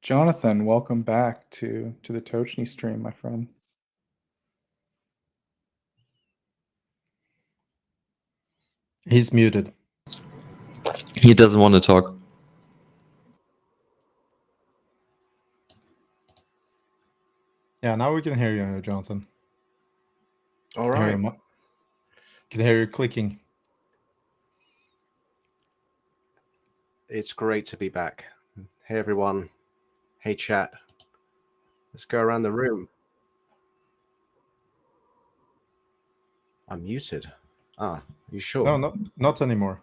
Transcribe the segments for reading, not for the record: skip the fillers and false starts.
Jonathan, welcome back to the Tochnyi stream, my friend. He's muted. He doesn't want to talk. Yeah, now we can hear you, Jonathan. All right. Can hear you clicking. It's great to be back. Hey, everyone. Hey, chat. Let's go around the room. I'm muted. Ah, you sure? No, not anymore.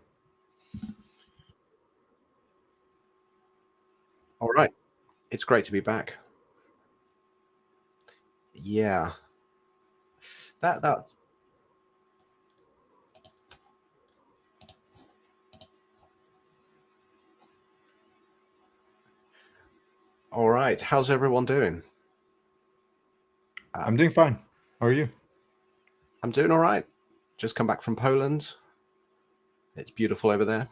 All right. It's great to be back. Yeah. That. All right. How's everyone doing? I'm doing fine. How are you? I'm doing all right. Just come back from Poland. It's beautiful over there.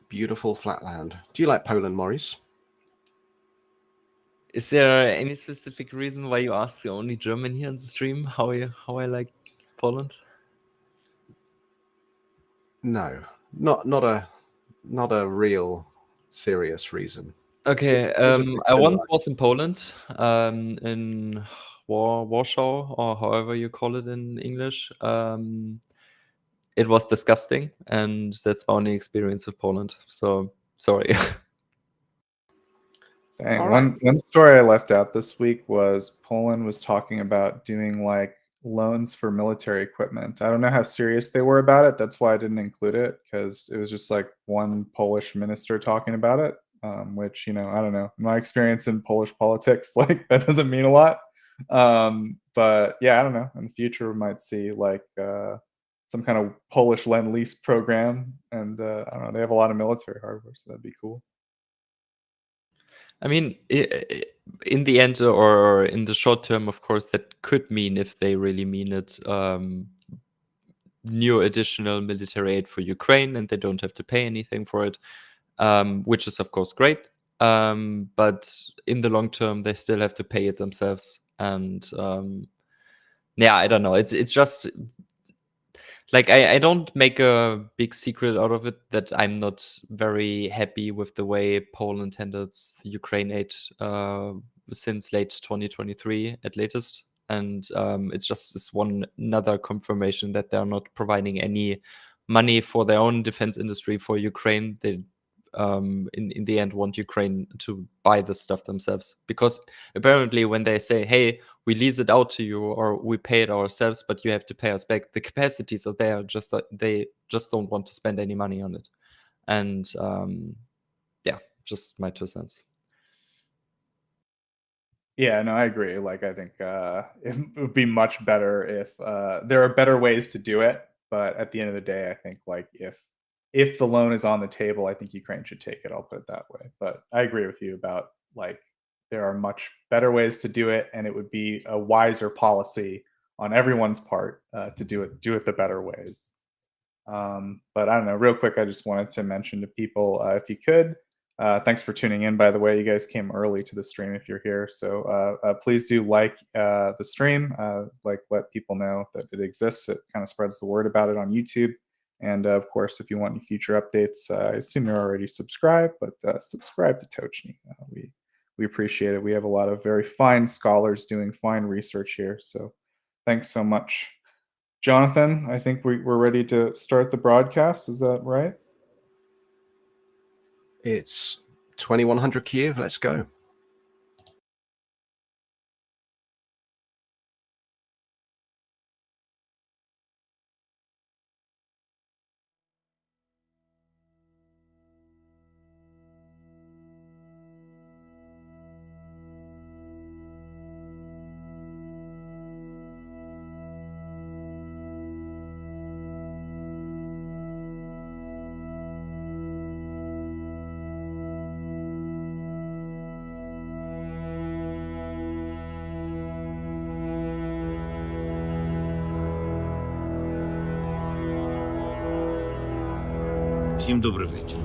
Beautiful flatland. Do you like Poland, Maurice? Is there any specific reason why you ask the only German here on the stream how I like Poland? No, not a real serious reason. Okay, I once was in Poland, in Warsaw, or however you call it in English. It was disgusting, and that's my only experience with Poland. So sorry. Dang. All right. One story I left out this week was Poland was talking about doing like loans for military equipment. I don't know how serious they were about it. That's why I didn't include it, because it was just like one Polish minister talking about it, which, I don't know. My experience in Polish politics, like that doesn't mean a lot. But yeah, I don't know. In the future, we might see like some kind of Polish lend-lease program, and I don't know. They have a lot of military hardware, so that'd be cool. I mean, in the end or in the short term, of course, that could mean, if they really mean it, new additional military aid for Ukraine, and they don't have to pay anything for it, which is, of course, great. But in the long term, they still have to pay it themselves. And yeah, I don't know. It's just like I don't make a big secret out of it that I'm not very happy with the way Poland handles the Ukraine aid since late 2023 at latest. And it's just this another confirmation that they're not providing any money for their own defense industry for Ukraine. They in the end want Ukraine to buy the stuff themselves, because apparently when they say, hey, we lease it out to you or we pay it ourselves, but you have to pay us back, the capacities are there, just that they just don't want to spend any money on it. And yeah, just my 2 cents. Yeah, no, I agree. Like, I think it would be much better if there are better ways to do it. But at the end of the day, I think like if the loan is on the table, I think Ukraine should take it. I'll put it that way. But I agree with you about like there are much better ways to do it, and it would be a wiser policy on everyone's part to do it the better ways. But I don't know. Real quick, I just wanted to mention to people, if you could, thanks for tuning in, by the way. You guys came early to the stream if you're here. So please do like the stream, like let people know that it exists. It kind of spreads the word about it on YouTube. And of course, if you want any future updates, I assume you're already subscribed, but subscribe to Tochnyi. We appreciate it. We have a lot of very fine scholars doing fine research here. So thanks so much. Jonathan, I think we're ready to start the broadcast. Is that right? It's 2100 Kyiv. Let's go. Всім добрий вечір.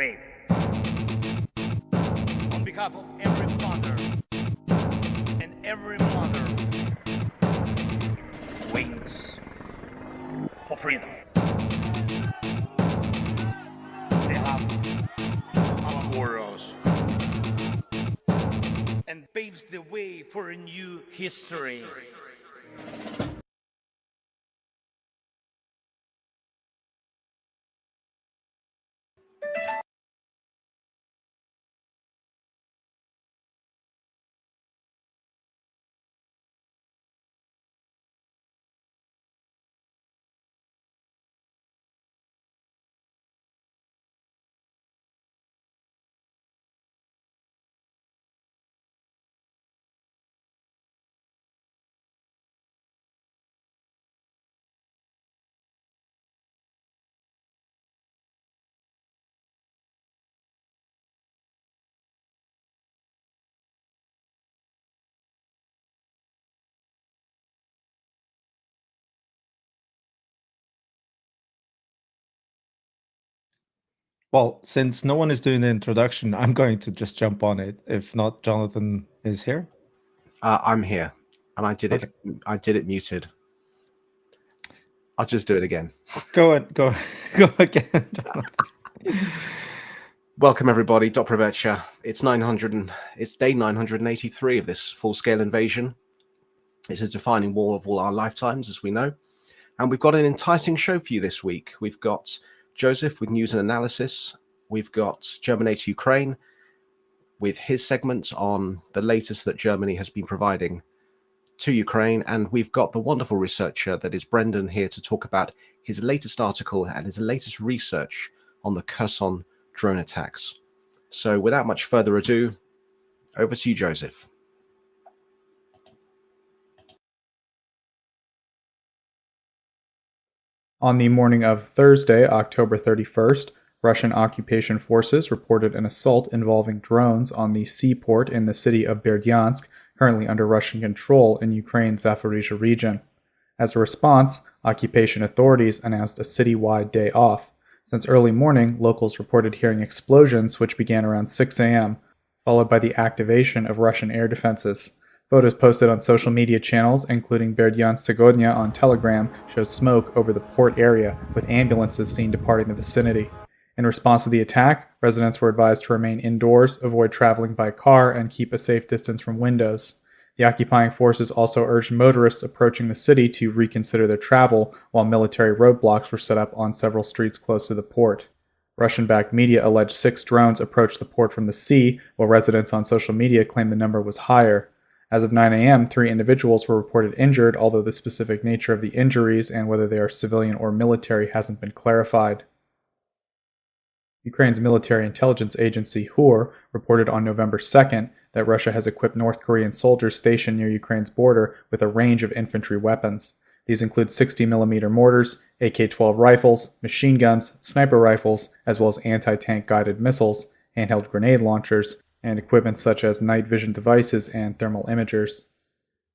brave. On behalf of every father and every mother, wings for freedom. On behalf of our warriors, and paves the way for a new history. Well, since no one is doing the introduction, I'm going to just jump on it. If not, Jonathan is here. I'm here, and I did Okay. it. I did it muted. I'll just do it again. Go again, Jonathan. Welcome everybody, Doprovecha. It's it's day 983 of this full-scale invasion. It's a defining war of all our lifetimes, as we know. And we've got an enticing show for you this week. We've got Joseph with news and analysis. We've got Germinate Ukraine with his segment on the latest that Germany has been providing to Ukraine. And we've got the wonderful researcher that is Brandan here to talk about his latest article and his latest research on the Kherson drone attacks. So without much further ado, over to you, Joseph. On the morning of Thursday, October 31st, Russian occupation forces reported an assault involving drones on the seaport in the city of Berdyansk, currently under Russian control in Ukraine's Zaporizhzhia region. As a response, occupation authorities announced a citywide day off. Since early morning, locals reported hearing explosions which began around 6 a.m., followed by the activation of Russian air defenses. Photos posted on social media channels, including Berdyansk Segodnya on Telegram, showed smoke over the port area, with ambulances seen departing the vicinity. In response to the attack, residents were advised to remain indoors, avoid traveling by car, and keep a safe distance from windows. The occupying forces also urged motorists approaching the city to reconsider their travel, while military roadblocks were set up on several streets close to the port. Russian-backed media alleged 6 drones approached the port from the sea, while residents on social media claimed the number was higher. As of 9 a.m., 3 individuals were reported injured, although the specific nature of the injuries and whether they are civilian or military hasn't been clarified. Ukraine's military intelligence agency, HUR, reported on November 2nd that Russia has equipped North Korean soldiers stationed near Ukraine's border with a range of infantry weapons. These include 60mm mortars, AK-12 rifles, machine guns, sniper rifles, as well as anti-tank guided missiles, handheld grenade launchers, and equipment such as night vision devices and thermal imagers.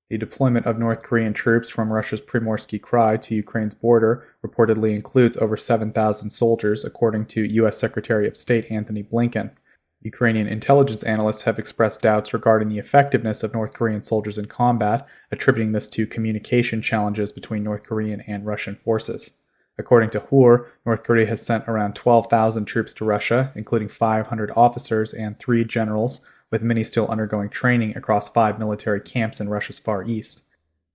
The deployment of North Korean troops from Russia's Primorsky Krai to Ukraine's border reportedly includes over 7,000 soldiers, according to U.S. Secretary of State Antony Blinken. Ukrainian intelligence analysts have expressed doubts regarding the effectiveness of North Korean soldiers in combat, attributing this to communication challenges between North Korean and Russian forces. According to HUR, North Korea has sent around 12,000 troops to Russia, including 500 officers and 3 generals, with many still undergoing training across 5 military camps in Russia's Far East.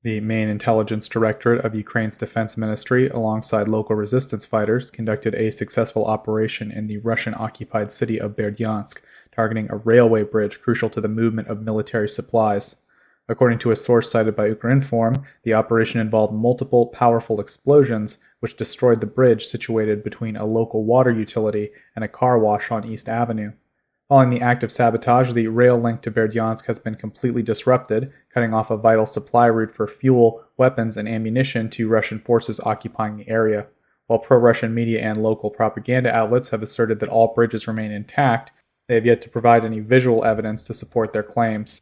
The main intelligence directorate of Ukraine's defense ministry, alongside local resistance fighters, conducted a successful operation in the Russian-occupied city of Berdyansk, targeting a railway bridge crucial to the movement of military supplies. According to a source cited by Ukrinform, the operation involved multiple powerful explosions, which destroyed the bridge situated between a local water utility and a car wash on East Avenue. Following the act of sabotage, the rail link to Berdyansk has been completely disrupted, cutting off a vital supply route for fuel, weapons, and ammunition to Russian forces occupying the area. While pro-Russian media and local propaganda outlets have asserted that all bridges remain intact, they have yet to provide any visual evidence to support their claims.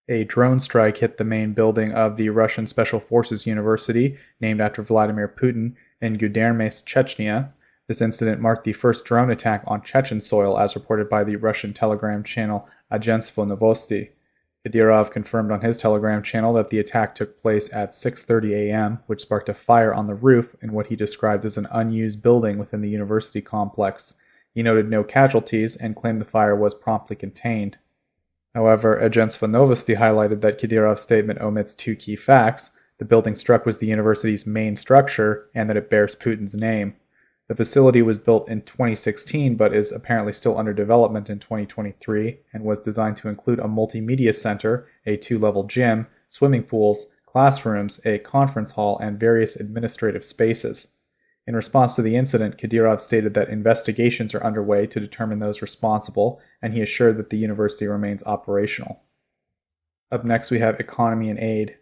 A drone strike hit the main building of the Russian Special Forces University, named after Vladimir Putin, in Gudermes, Chechnya. This incident marked the first drone attack on Chechen soil as reported by the Russian Telegram channel Agentstvo Novosti. Kadyrov confirmed on his Telegram channel that the attack took place at 6:30 a.m., which sparked a fire on the roof in what he described as an unused building within the university complex. He noted no casualties and claimed the fire was promptly contained. However, Agentstvo Novosti highlighted that Kadyrov's statement omits two key facts: the building struck was the university's main structure, and that it bears Putin's name. The facility was built in 2016 but is apparently still under development in 2023 and was designed to include a multimedia center, a 2-level gym, swimming pools, classrooms, a conference hall, and various administrative spaces. In response to the incident, Kadyrov stated that investigations are underway to determine those responsible, and he assured that the university remains operational. Up next, we have economy and aid.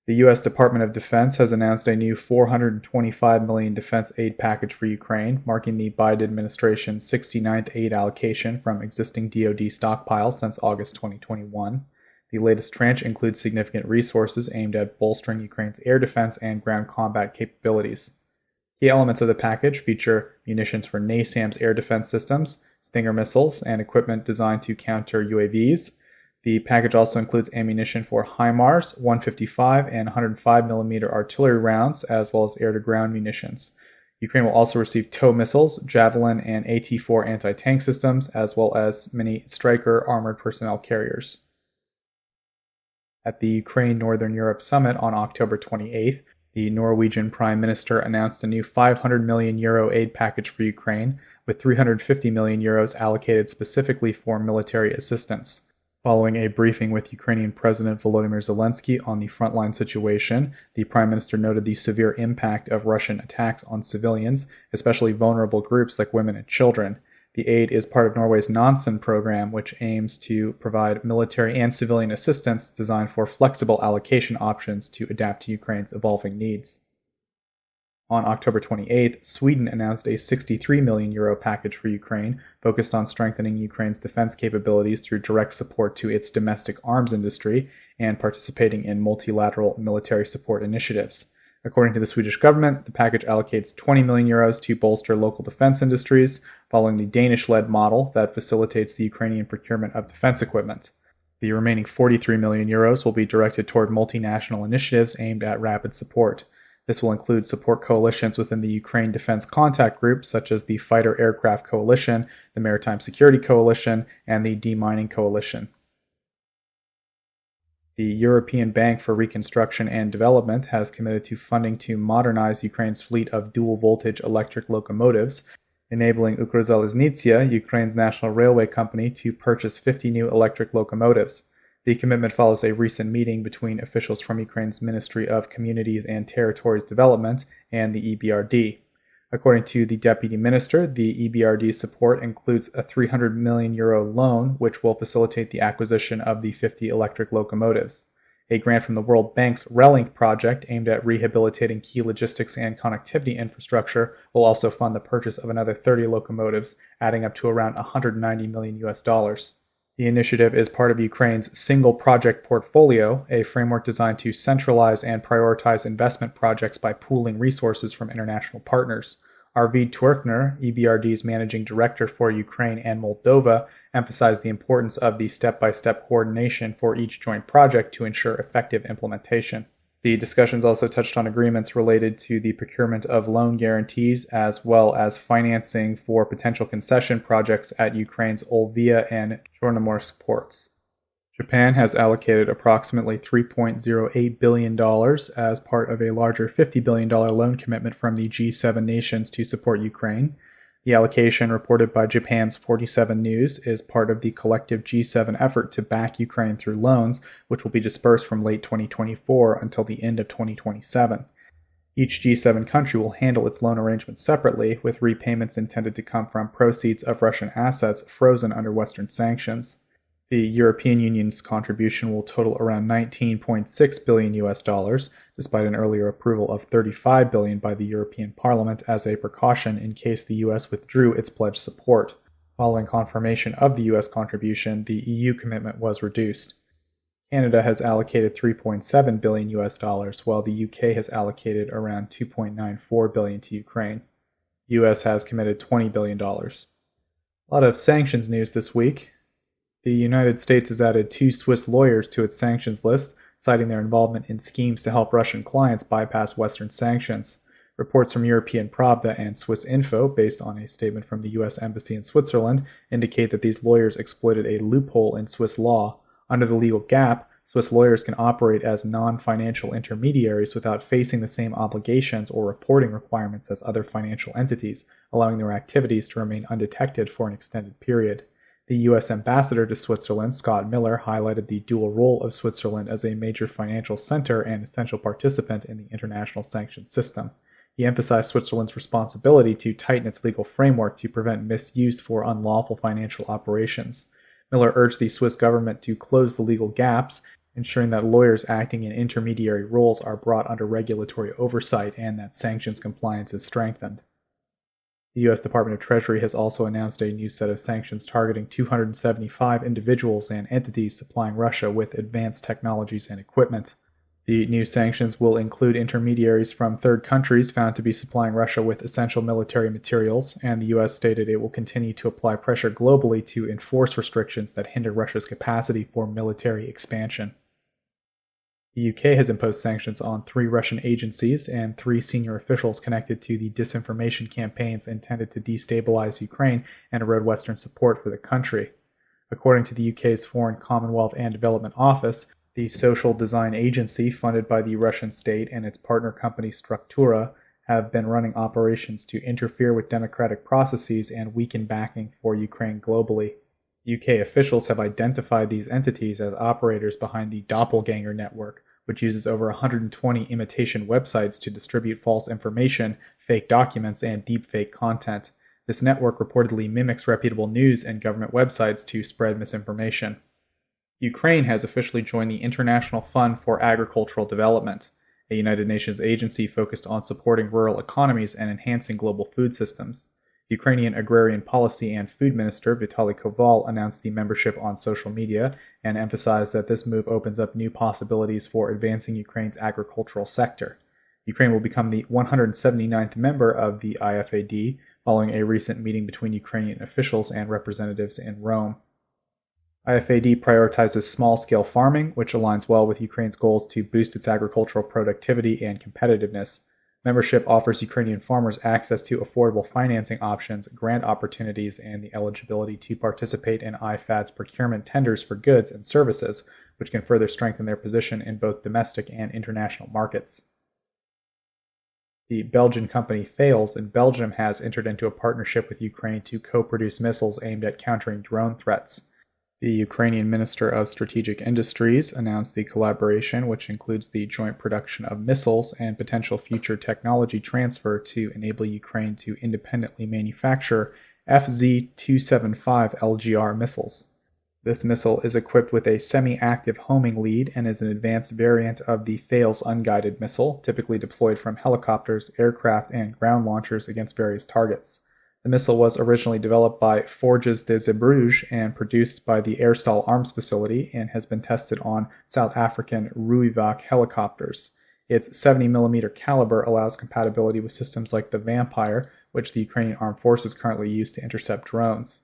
The U.S. Department of Defense has announced a new $425 million defense aid package for Ukraine, marking the Biden administration's 69th aid allocation from existing DoD stockpiles since August 2021. The latest tranche includes significant resources aimed at bolstering Ukraine's air defense and ground combat capabilities. Key elements of the package feature munitions for NASAMS air defense systems, Stinger missiles, and equipment designed to counter UAVs. The package also includes ammunition for HIMARS, 155 and 105mm artillery rounds, as well as air-to-ground munitions. Ukraine will also receive TOW missiles, Javelin, and AT-4 anti-tank systems, as well as many Stryker armored personnel carriers. At the Ukraine Northern Europe Summit on October 28th, the Norwegian Prime Minister announced a new €500 million aid package for Ukraine, with €350 million allocated specifically for military assistance. Following a briefing with Ukrainian President Volodymyr Zelensky on the frontline situation, the Prime Minister noted the severe impact of Russian attacks on civilians, especially vulnerable groups like women and children. The aid is part of Norway's Nansen program, which aims to provide military and civilian assistance designed for flexible allocation options to adapt to Ukraine's evolving needs. On October 28th, Sweden announced a €63 million package for Ukraine, focused on strengthening Ukraine's defense capabilities through direct support to its domestic arms industry and participating in multilateral military support initiatives. According to the Swedish government, the package allocates €20 million to bolster local defense industries, following the Danish-led model that facilitates the Ukrainian procurement of defense equipment. The remaining €43 million will be directed toward multinational initiatives aimed at rapid support. This will include support coalitions within the Ukraine Defense Contact Group, such as the Fighter Aircraft Coalition, the Maritime Security Coalition, and the Demining Coalition. The European Bank for Reconstruction and Development has committed to funding to modernize Ukraine's fleet of dual-voltage electric locomotives, enabling Ukrzaliznytsia, Ukraine's national railway company, to purchase 50 new electric locomotives. The commitment follows a recent meeting between officials from Ukraine's Ministry of Communities and Territories Development and the EBRD. According to the Deputy Minister, the EBRD support includes a €300 million loan, which will facilitate the acquisition of the 50 electric locomotives. A grant from the World Bank's Relink project, aimed at rehabilitating key logistics and connectivity infrastructure, will also fund the purchase of another 30 locomotives, adding up to around $190 million. The initiative is part of Ukraine's Single Project Portfolio, a framework designed to centralize and prioritize investment projects by pooling resources from international partners. Arvid Twerkner, EBRD's managing director for Ukraine and Moldova, emphasized the importance of the step-by-step coordination for each joint project to ensure effective implementation. The discussions also touched on agreements related to the procurement of loan guarantees, as well as financing for potential concession projects at Ukraine's Olvia and Chornomorsk ports. Japan has allocated approximately $3.08 billion as part of a larger $50 billion loan commitment from the G7 nations to support Ukraine. The allocation, reported by Japan's 47 News, is part of the collective G7 effort to back Ukraine through loans, which will be dispersed from late 2024 until the end of 2027. Each G7 country will handle its loan arrangements separately, with repayments intended to come from proceeds of Russian assets frozen under Western sanctions. The European Union's contribution will total around $19.6 billion, despite an earlier approval of $35 billion by the European Parliament as a precaution in case the US withdrew its pledged support. Following confirmation of the US contribution, the EU commitment was reduced. Canada has allocated $3.7 billion, while the UK has allocated around $2.94 billion to Ukraine. The U.S. has committed $20 billion. A lot of sanctions news this week. The United States has added 2 Swiss lawyers to its sanctions list, citing their involvement in schemes to help Russian clients bypass Western sanctions. Reports from European Pravda and Swiss Info, based on a statement from the U.S. Embassy in Switzerland, indicate that these lawyers exploited a loophole in Swiss law. Under the legal gap, Swiss lawyers can operate as non-financial intermediaries without facing the same obligations or reporting requirements as other financial entities, allowing their activities to remain undetected for an extended period. The U.S. ambassador to Switzerland, Scott Miller, highlighted the dual role of Switzerland as a major financial center and essential participant in the international sanctions system. He emphasized Switzerland's responsibility to tighten its legal framework to prevent misuse for unlawful financial operations. Miller urged the Swiss government to close the legal gaps, ensuring that lawyers acting in intermediary roles are brought under regulatory oversight and that sanctions compliance is strengthened. The U.S. Department of Treasury has also announced a new set of sanctions targeting 275 individuals and entities supplying Russia with advanced technologies and equipment. The new sanctions will include intermediaries from third countries found to be supplying Russia with essential military materials, and the U.S. stated it will continue to apply pressure globally to enforce restrictions that hinder Russia's capacity for military expansion. The UK has imposed sanctions on 3 Russian agencies and 3 senior officials connected to the disinformation campaigns intended to destabilize Ukraine and erode Western support for the country. According to the UK's Foreign, Commonwealth and Development Office, the social design agency funded by the Russian state and its partner company Struktura have been running operations to interfere with democratic processes and weaken backing for Ukraine globally. UK officials have identified these entities as operators behind the Doppelganger network, which uses over 120 imitation websites to distribute false information, fake documents, and deepfake content. This network reportedly mimics reputable news and government websites to spread misinformation. Ukraine has officially joined the International Fund for Agricultural Development, a United Nations agency focused on supporting rural economies and enhancing global food systems. Ukrainian Agrarian Policy and Food Minister Vitaly Koval announced the membership on social media and emphasized that this move opens up new possibilities for advancing Ukraine's agricultural sector. Ukraine will become the 179th member of the IFAD following a recent meeting between Ukrainian officials and representatives in Rome. IFAD prioritizes small-scale farming, which aligns well with Ukraine's goals to boost its agricultural productivity and competitiveness. Membership offers Ukrainian farmers access to affordable financing options, grant opportunities, and the eligibility to participate in IFAD's procurement tenders for goods and services, which can further strengthen their position in both domestic and international markets. The Belgian company Thales in Belgium has entered into a partnership with Ukraine to co-produce missiles aimed at countering drone threats. The Ukrainian Minister of Strategic Industries announced the collaboration, which includes the joint production of missiles and potential future technology transfer to enable Ukraine to independently manufacture FZ-275 LGR missiles. This missile is equipped with a semi-active homing lead and is an advanced variant of the Thales unguided missile, typically deployed from helicopters, aircraft, and ground launchers against various targets. The missile was originally developed by Forges de Zeebrugge and produced by the Airstal Arms Facility and has been tested on South African Ruivac helicopters. Its 70mm caliber allows compatibility with systems like the Vampire, which the Ukrainian Armed Forces currently use to intercept drones.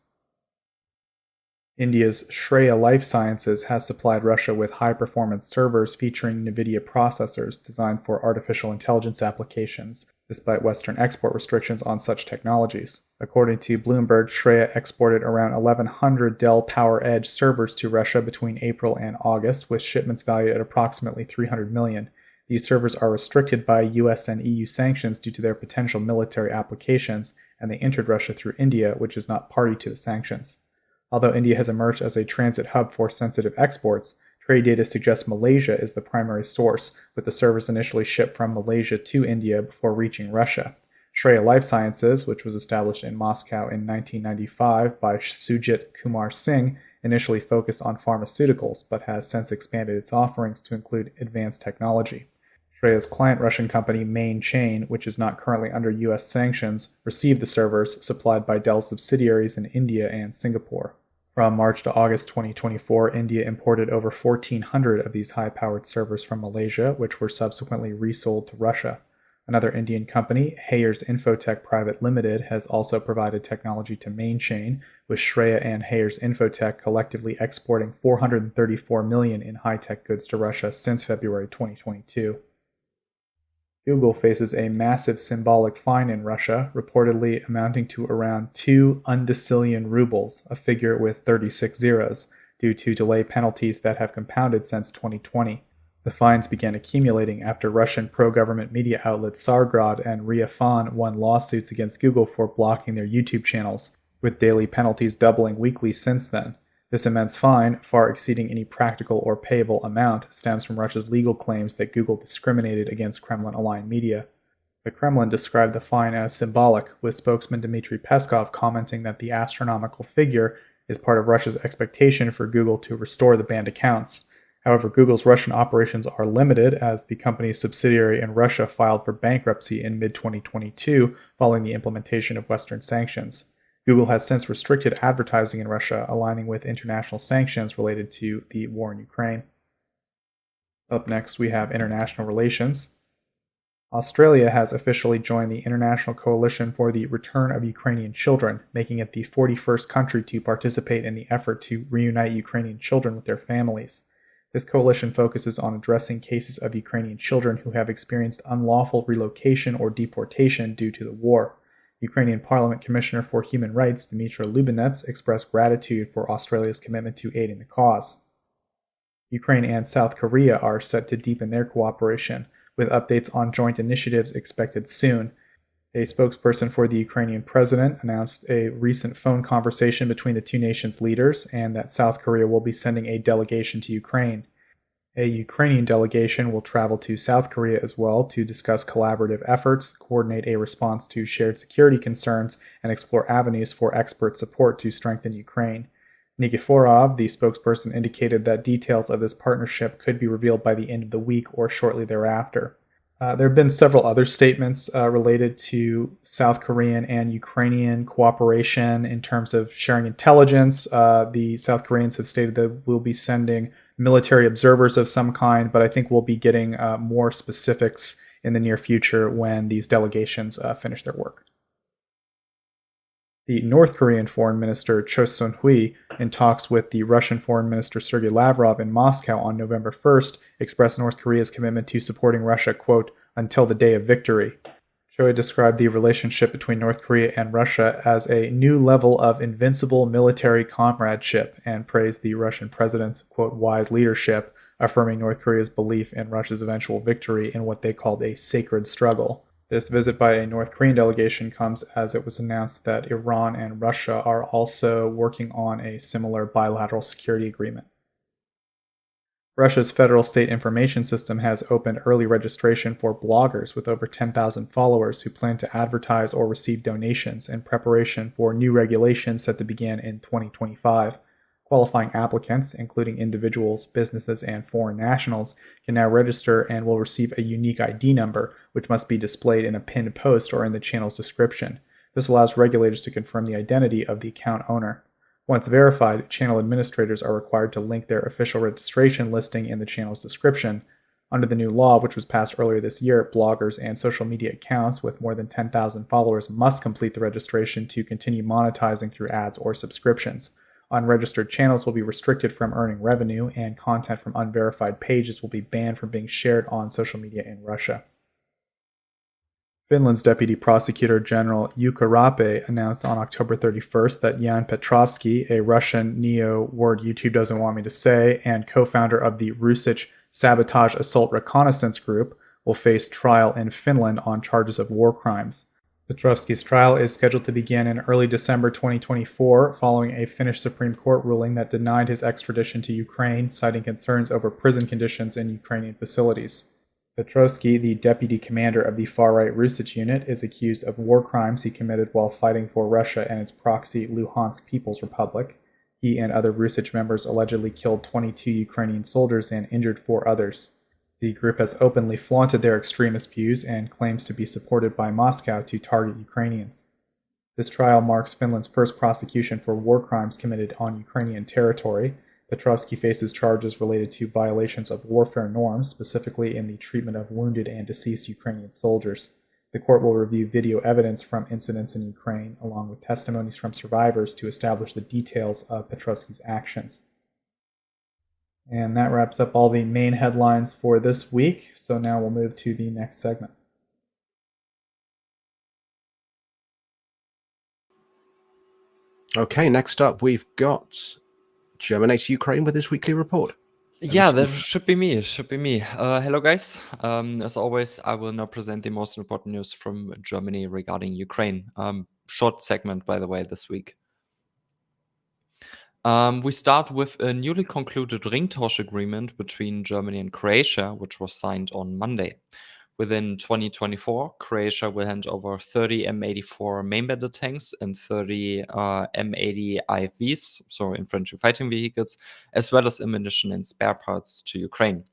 India's Shreya Life Sciences has supplied Russia with high-performance servers featuring NVIDIA processors designed for artificial intelligence applications, despite Western export restrictions on such technologies. According to Bloomberg, Shreya exported around 1,100 Dell PowerEdge servers to Russia between April and August, with shipments valued at approximately $300 million. These servers are restricted by US and EU sanctions due to their potential military applications, and they entered Russia through India, which is not party to the sanctions. Although India has emerged as a transit hub for sensitive exports, trade data suggests Malaysia is the primary source, with the servers initially shipped from Malaysia to India before reaching Russia. Shreya Life Sciences, which was established in Moscow in 1995 by Sujit Kumar Singh, initially focused on pharmaceuticals, but has since expanded its offerings to include advanced technology. Shreya's client Russian company Main Chain, which is not currently under U.S. sanctions, received the servers supplied by Dell subsidiaries in India and Singapore. From March to August 2024, India imported over 1,400 of these high-powered servers from Malaysia, which were subsequently resold to Russia. Another Indian company, Hayers Infotech Private Limited, has also provided technology to Mainchain, with Shreya and Hayers Infotech collectively exporting $434 million in high-tech goods to Russia since February 2022. Google faces a massive symbolic fine in Russia, reportedly amounting to around 2 undecillion rubles, a figure with 36 zeros, due to delay penalties that have compounded since 2020. The fines began accumulating after Russian pro-government media outlets Tsargrad and Ryafan won lawsuits against Google for blocking their YouTube channels, with daily penalties doubling weekly since then. This immense fine, far exceeding any practical or payable amount, stems from Russia's legal claims that Google discriminated against Kremlin-aligned media. The Kremlin described the fine as symbolic, with spokesman Dmitry Peskov commenting that the astronomical figure is part of Russia's expectation for Google to restore the banned accounts. However, Google's Russian operations are limited, as the company's subsidiary in Russia filed for bankruptcy in mid-2022 following the implementation of Western sanctions. Google has since restricted advertising in Russia, aligning with international sanctions related to the war in Ukraine. Up next, we have international relations. Australia has officially joined the International Coalition for the Return of Ukrainian Children, making it the 41st country to participate in the effort to reunite Ukrainian children with their families. This coalition focuses on addressing cases of Ukrainian children who have experienced unlawful relocation or deportation due to the war. Ukrainian Parliament Commissioner for Human Rights Dmytro Lubinets expressed gratitude for Australia's commitment to aiding the cause. Ukraine and South Korea are set to deepen their cooperation, with updates on joint initiatives expected soon. A spokesperson for the Ukrainian president announced a recent phone conversation between the two nations' leaders and that South Korea will be sending a delegation to Ukraine. A Ukrainian delegation will travel to South Korea as well to discuss collaborative efforts, coordinate a response to shared security concerns, and explore avenues for expert support to strengthen Ukraine. Nikiforov, the spokesperson, indicated that details of this partnership could be revealed by the end of the week or shortly thereafter. There have been several other statements related to South Korean and Ukrainian cooperation in terms of sharing intelligence. The South Koreans have stated that we'll be sending military observers of some kind, but I think we'll be getting more specifics in the near future when these delegations finish their work. The North Korean Foreign Minister Cho Sun-hui, in talks with the Russian Foreign Minister Sergei Lavrov in Moscow on November 1st, expressed North Korea's commitment to supporting Russia, quote, until the day of victory. Choi described the relationship between North Korea and Russia as a new level of invincible military comradeship and praised the Russian president's, quote, wise leadership, affirming North Korea's belief in Russia's eventual victory in what they called a sacred struggle. This visit by a North Korean delegation comes as it was announced that Iran and Russia are also working on a similar bilateral security agreement. Russia's Federal State Information System has opened early registration for bloggers with over 10,000 followers who plan to advertise or receive donations in preparation for new regulations set to begin in 2025. Qualifying applicants, including individuals, businesses, and foreign nationals, can now register and will receive a unique ID number, which must be displayed in a pinned post or in the channel's description. This allows regulators to confirm the identity of the account owner. Once verified, channel administrators are required to link their official registration listing in the channel's description. Under the new law, which was passed earlier this year, bloggers and social media accounts with more than 10,000 followers must complete the registration to continue monetizing through ads or subscriptions. Unregistered channels will be restricted from earning revenue, and content from unverified pages will be banned from being shared on social media in Russia. Finland's Deputy Prosecutor General Jukka Rape announced on October 31st that Jan Petrovsky, a Russian neo-word YouTube doesn't want me to say, and co-founder of the Rusich Sabotage Assault Reconnaissance Group, will face trial in Finland on charges of war crimes. Petrovsky's trial is scheduled to begin in early December 2024, following a Finnish Supreme Court ruling that denied his extradition to Ukraine, citing concerns over prison conditions in Ukrainian facilities. Petrovsky, the deputy commander of the far-right Rusich unit, is accused of war crimes he committed while fighting for Russia and its proxy Luhansk People's Republic. He and other Rusich members allegedly killed 22 Ukrainian soldiers and injured 4 others. The group has openly flaunted their extremist views and claims to be supported by Moscow to target Ukrainians. This trial marks Finland's first prosecution for war crimes committed on Ukrainian territory. Petrovsky faces charges related to violations of warfare norms, specifically in the treatment of wounded and deceased Ukrainian soldiers. The court will review video evidence from incidents in Ukraine, along with testimonies from survivors to establish the details of Petrovsky's actions. And that wraps up all the main headlines for this week. So now we'll move to the next segment. Okay, next up, we've got Germinates Ukraine with his weekly report. Yeah, that should be me. Hello, guys. As always, I will now present the most important news from Germany regarding Ukraine. Short segment, by the way, this week. We start with a newly concluded Ringtausch agreement between Germany and Croatia, which was signed on Monday. Within 2024, Croatia will hand over 30 M84 main battle tanks and 30 M80 IFVs, so infantry fighting vehicles, as well as ammunition and spare parts to Ukraine.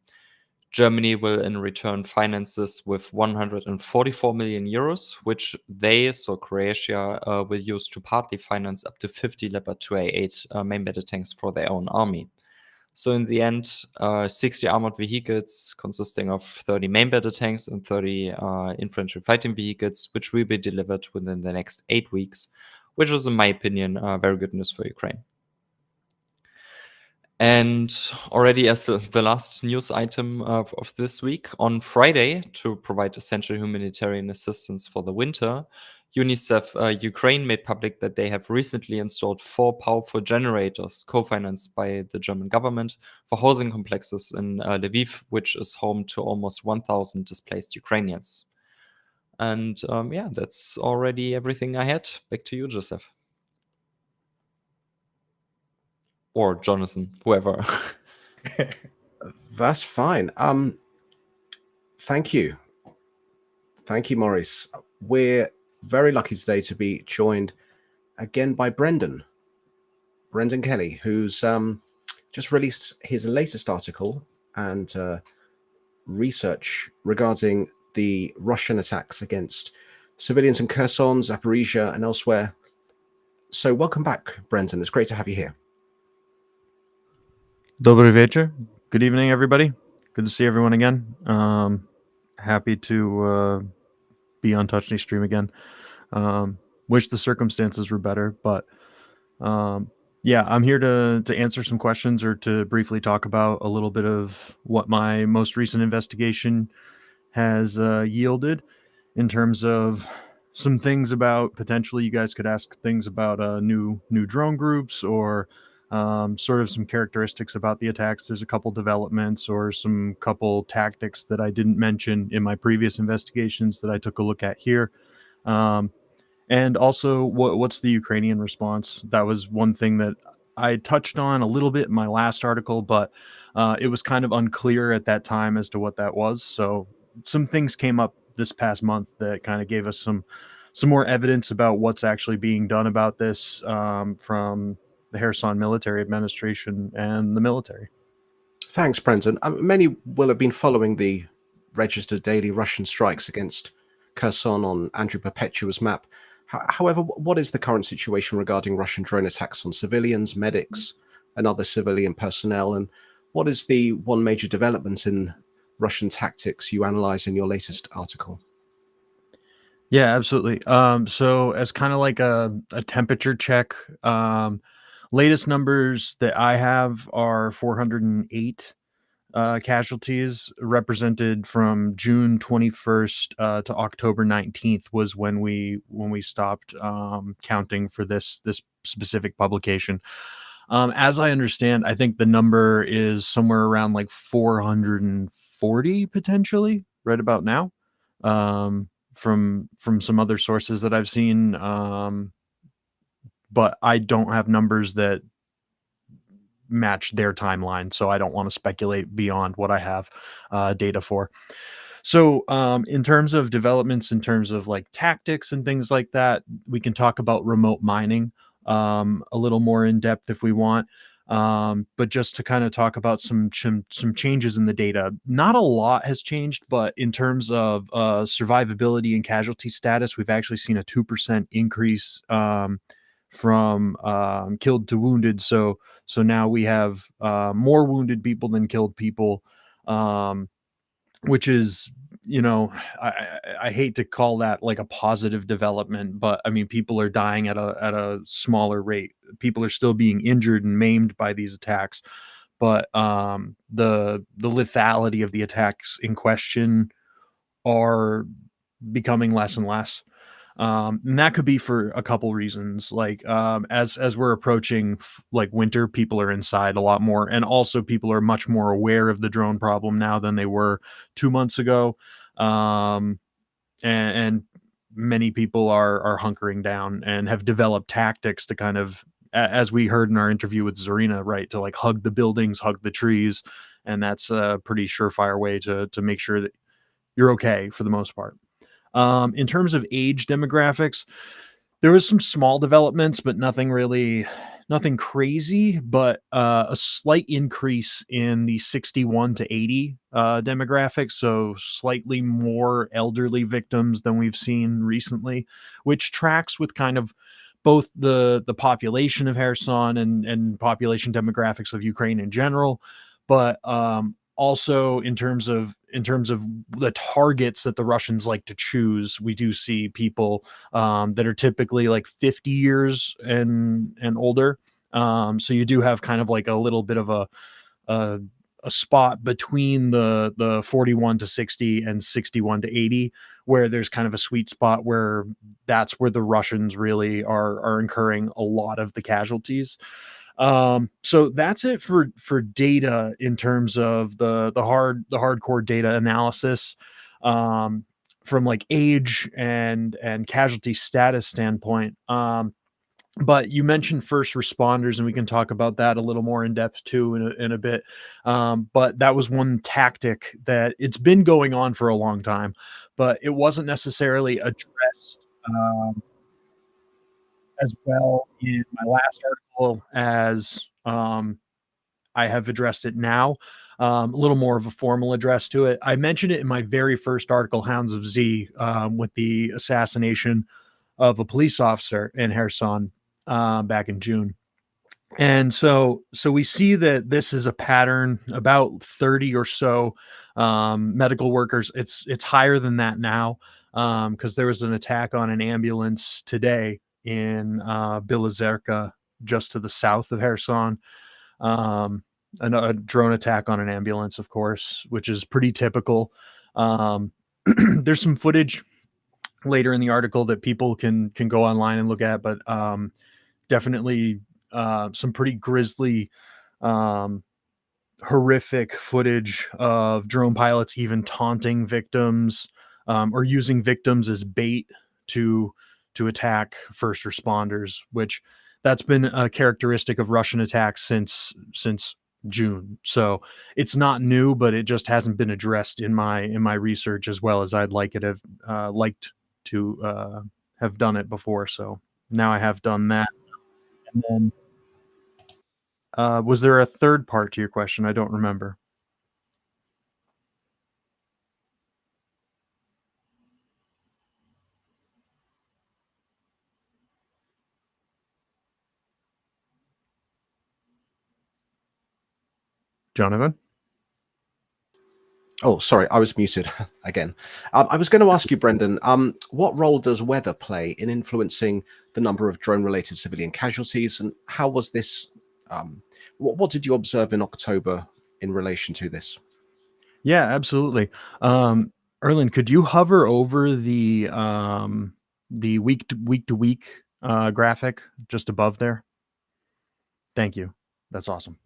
Germany will in return finance this with 144 million euros, which they, so Croatia, will use to partly finance up to 50 Leopard 2A8 main battle tanks for their own army. So in the end, 60 armored vehicles consisting of 30 main battle tanks and 30 infantry fighting vehicles, which will be delivered within the next 8 weeks, which is, in my opinion, very good news for Ukraine. And already as the last news item of this week, on Friday, to provide essential humanitarian assistance for the winter, UNICEF Ukraine made public that they have recently installed 4 powerful generators co-financed by the German government for housing complexes in Lviv, which is home to almost 1,000 displaced Ukrainians. And yeah, that's already everything I had. Back to you, Joseph. Or Jonathan, whoever. That's fine. Thank you. Thank you, Maurice. We're very lucky today to be joined again by Brandan Kelley, who's just released his latest article and research regarding the Russian attacks against civilians in Kherson, Zaporizhia, and elsewhere. So welcome back, Brandan. It's great to have you here. Dobry wieczór. Good evening, everybody. Good to see everyone again. Happy to be on Tochnyi stream again. Wish the circumstances were better, but yeah, I'm here to answer some questions or to briefly talk about a little bit of what my most recent investigation has yielded in terms of some things about potentially you guys could ask things about new drone groups or sort of some characteristics about the attacks. There's a couple developments or some couple tactics that I didn't mention in my previous investigations that I took a look at here. And also, what's the Ukrainian response? That was one thing that I touched on a little bit in my last article, but it was kind of unclear at that time as to what that was. So some things came up this past month that kind of gave us some more evidence about what's actually being done about this from the Kherson military administration and the military. Thanks, Brendan. Many will have been following the registered daily Russian strikes against Kherson on Andrew Perpetua's map. However, what is the current situation regarding Russian drone attacks on civilians, medics, and other civilian personnel? And what is the one major development in Russian tactics you analyze in your latest article? Yeah, absolutely. So as kind of like a temperature check, latest numbers that I have are 408 casualties, represented from June 21st to October 19th was when we stopped counting for this specific publication. As I understand, I think the number is somewhere around like 440 potentially right about now, from some other sources that I've seen. But I don't have numbers that match their timeline, so I don't want to speculate beyond what I have data for. So in terms of developments, in terms of like tactics and things like that, we can talk about remote mining a little more in depth if we want. But just to kind of talk about some changes in the data, not a lot has changed, but in terms of survivability and casualty status, we've actually seen a 2% increase from killed to wounded. So now we have more wounded people than killed people, which is you know, I hate to call that like a positive development, but I mean, people are dying at a smaller rate. People are still being injured and maimed by these attacks, but the lethality of the attacks in question are becoming less and less. And that could be for a couple reasons. Like as we're approaching like winter, people are inside a lot more, and also people are much more aware of the drone problem now than they were 2 months ago. And many people are hunkering down and have developed tactics to kind of, as we heard in our interview with Zarina, right, to like hug the buildings, hug the trees, and that's a pretty surefire way to make sure that you're okay for the most part. In terms of age demographics, there was some small developments, but nothing crazy, but a slight increase in the 61 to 80 demographics, so slightly more elderly victims than we've seen recently, which tracks with kind of both the population of Kherson and population demographics of Ukraine in general, but also in terms of the targets that the Russians like to choose. We do see people that are typically like 50 years and older. So you do have kind of like a little bit of a spot between the 41 to 60 and 61 to 80, where there's kind of a sweet spot where that's where the Russians really are incurring a lot of the casualties. So that's it for data in terms of the hardcore data analysis, from like age and casualty status standpoint. But you mentioned first responders, and we can talk about that a little more in depth too in a bit. But that was one tactic that it's been going on for a long time, but it wasn't necessarily addressed as well in my last article as I have addressed it now. A little more of a formal address to it. I mentioned it in my very first article, Hounds of Z, with the assassination of a police officer in Kherson back in June. And so we see that this is a pattern. About 30 or so medical workers. It's higher than that now, because there was an attack on an ambulance today in Bilazerka, just to the south of Kherson. A drone attack on an ambulance, of course, which is pretty typical. There's some footage later in the article that people can go online and look at, but definitely some pretty grisly, horrific footage of drone pilots even taunting victims, or using victims as bait to attack first responders, which that's been a characteristic of Russian attacks since June. So it's not new, but it just hasn't been addressed in my research as well as I'd liked to have done it before. So now I have done that. And then was there a third part to your question? I don't remember. Jonathan? Oh, sorry, I was muted again. I was going to ask you, Brendan, what role does weather play in influencing the number of drone-related civilian casualties, and how was this? What did you observe in October in relation to this? Yeah, absolutely. Erlend, could you hover over the week to week graphic just above there? Thank you. That's awesome.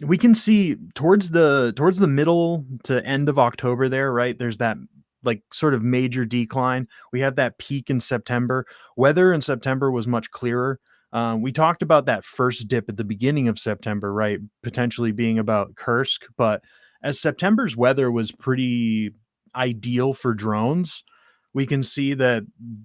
We can see towards the middle to end of October there, right? There's that like sort of major decline. We have that peak in September. Weather in September was much clearer. We talked about that first dip at the beginning of September, right? Potentially being about Kursk, but as September's weather was pretty ideal for drones, we can see that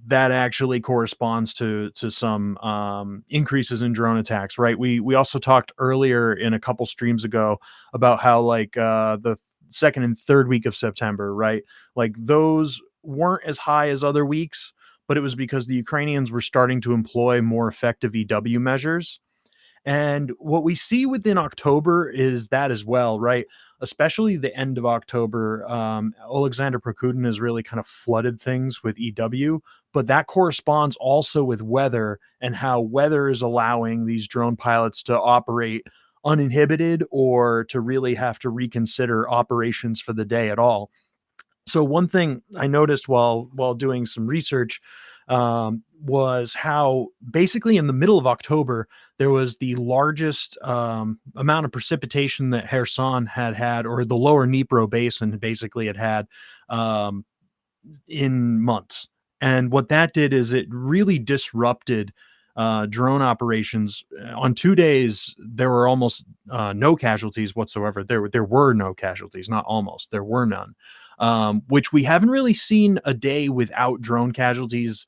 actually corresponds to some increases in drone attacks, right? We also talked earlier in a couple streams ago about how like the second and third week of September, right? Like those weren't as high as other weeks, but it was because the Ukrainians were starting to employ more effective EW measures. And what we see within October is that as well, right? especially the end of October. Alexander Prokudin has really kind of flooded things with EW, but that corresponds also with weather and how weather is allowing these drone pilots to operate uninhibited or to really have to reconsider operations for the day at all. So one thing I noticed while doing some research was how basically in the middle of October there was the largest amount of precipitation that Kherson had, or the lower Dnipro basin basically had in months. And what that did is it really disrupted drone operations. On 2 days, there were almost no casualties whatsoever. There were no casualties, not almost. There were none, which we haven't really seen a day without drone casualties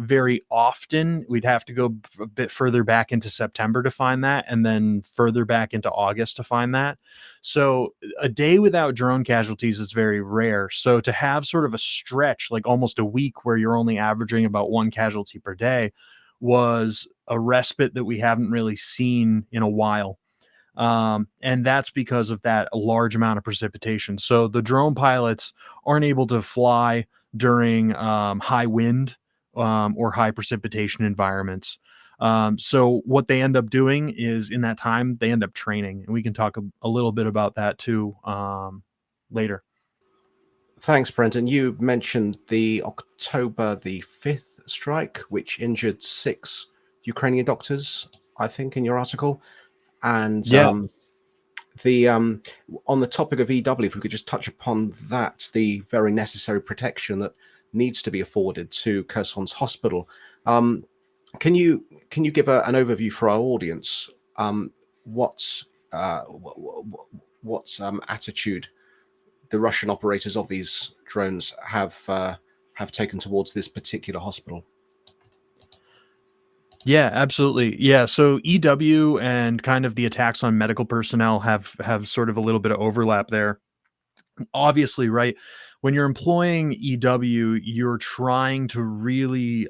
very often. We'd have to go a bit further back into September to find that, and then further back into August to find that. So a day without drone casualties is very rare. So to have sort of a stretch, like almost a week, where you're only averaging about 1 casualty per day was a respite that we haven't really seen in a while. And that's because of that large amount of precipitation. So the drone pilots aren't able to fly during high wind or high precipitation environments. So what they end up doing is in that time, they end up training. And we can talk a little bit about that too later. Thanks, Brendan. You mentioned the October the 5th strike, which injured 6 Ukrainian doctors, I think, in your article. And the on the topic of EW, if we could just touch upon that, the very necessary protection that needs to be afforded to Kherson's hospital. Can you give an overview for our audience? What attitude the Russian operators of these drones have taken towards this particular hospital? Yeah, absolutely. Yeah, so EW and kind of the attacks on medical personnel have sort of a little bit of overlap there. Obviously, right, when you're employing EW, you're trying to really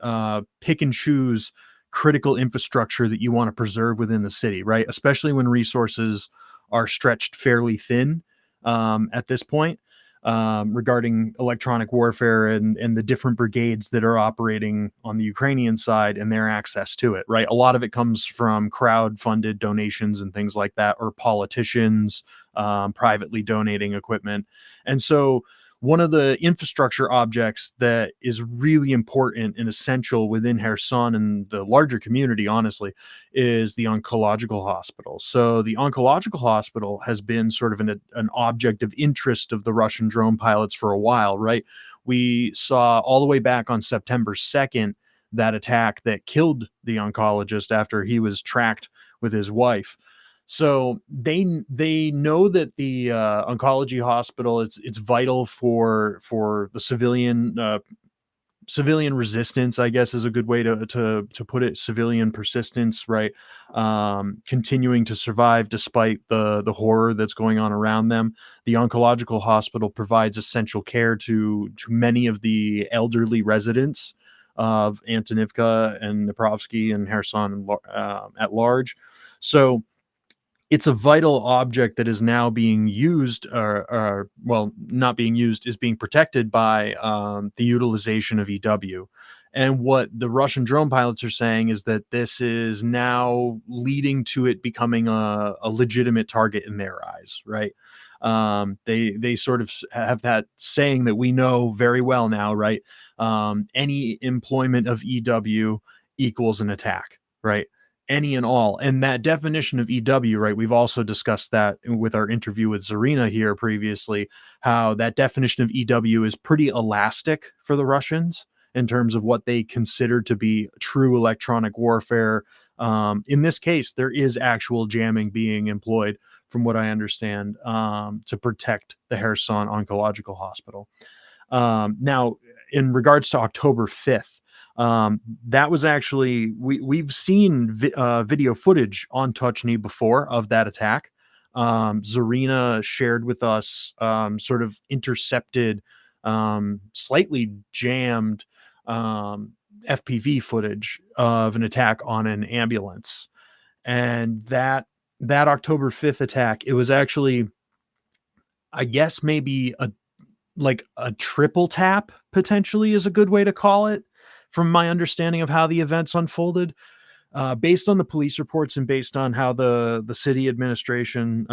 pick and choose critical infrastructure that you want to preserve within the city, right? Especially when resources are stretched fairly thin at this point. Regarding electronic warfare and the different brigades that are operating on the Ukrainian side and their access to it, right? A lot of it comes from crowd-funded donations and things like that, or politicians privately donating equipment. And so one of the infrastructure objects that is really important and essential within Kherson and the larger community, honestly, is the oncological hospital. So the oncological hospital has been sort of an object of interest of the Russian drone pilots for a while, right? We saw all the way back on September 2nd that attack that killed the oncologist after he was tracked with his wife. So they know that the oncology hospital it's vital for the civilian resistance, I guess, is a good way to put it. Civilian persistence, right? Continuing to survive despite the horror that's going on around them. The oncological hospital provides essential care to many of the elderly residents of Antonivka and Dniprovsky and Kherson at large. So it's a vital object that is now being used, or well, not being used, is being protected by the utilization of EW. And what the Russian drone pilots are saying is that this is now leading to it becoming a legitimate target in their eyes, right? They sort of have that saying that we know very well now, right? Any employment of EW equals an attack, right? Any and all. And that definition of EW, right? We've also discussed that with our interview with Zarina here previously, how that definition of EW is pretty elastic for the Russians in terms of what they consider to be true electronic warfare. In this case, there is actual jamming being employed, from what I understand, to protect the Kherson Oncological Hospital. Now, in regards to October 5th, that was actually, we've seen video footage on Tochnyi before of that attack. Zarina shared with us sort of intercepted, slightly jammed FPV footage of an attack on an ambulance. And that October 5th attack, it was actually I guess maybe a triple tap potentially is a good way to call it, from my understanding of how the events unfolded. Based on the police reports and based on how the city administration,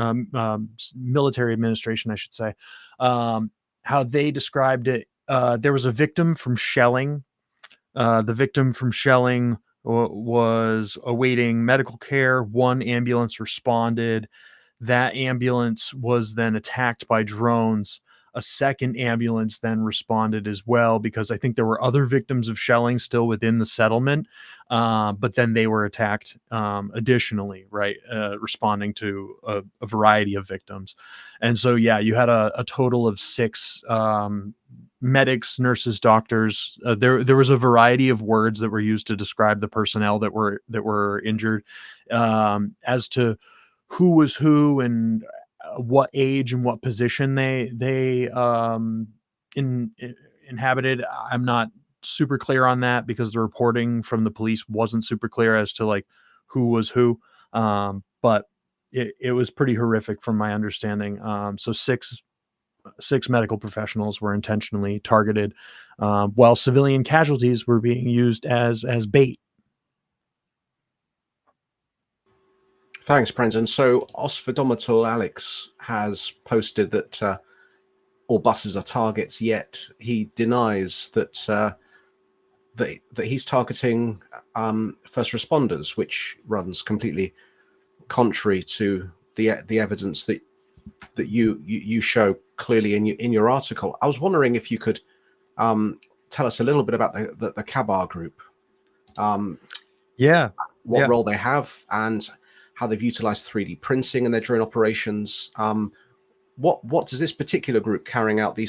military administration, I should say, how they described it, there was a victim from shelling. The victim from shelling was awaiting medical care. One ambulance responded. That ambulance was then attacked by drones. A second ambulance then responded as well, because I think there were other victims of shelling still within the settlement, but then they were attacked additionally, right? Responding to a variety of victims. And so, yeah, you had a total of 6 medics, nurses, doctors. There was a variety of words that were used to describe the personnel that were injured, as to who was who and what age and what position they inhabited. I'm not super clear on that, because the reporting from the police wasn't super clear as to like who was who. But it was pretty horrific from my understanding. So six medical professionals were intentionally targeted, while civilian casualties were being used as bait. Thanks, Brendan. So Osvodomatul Alex has posted that all buses are targets, yet he denies that that he's targeting first responders, which runs completely contrary to the evidence that you show clearly in your article. I was wondering if you could tell us a little bit about the Kabar group. What role they have and how they've utilized 3D printing in their drone operations. What does this particular group carrying out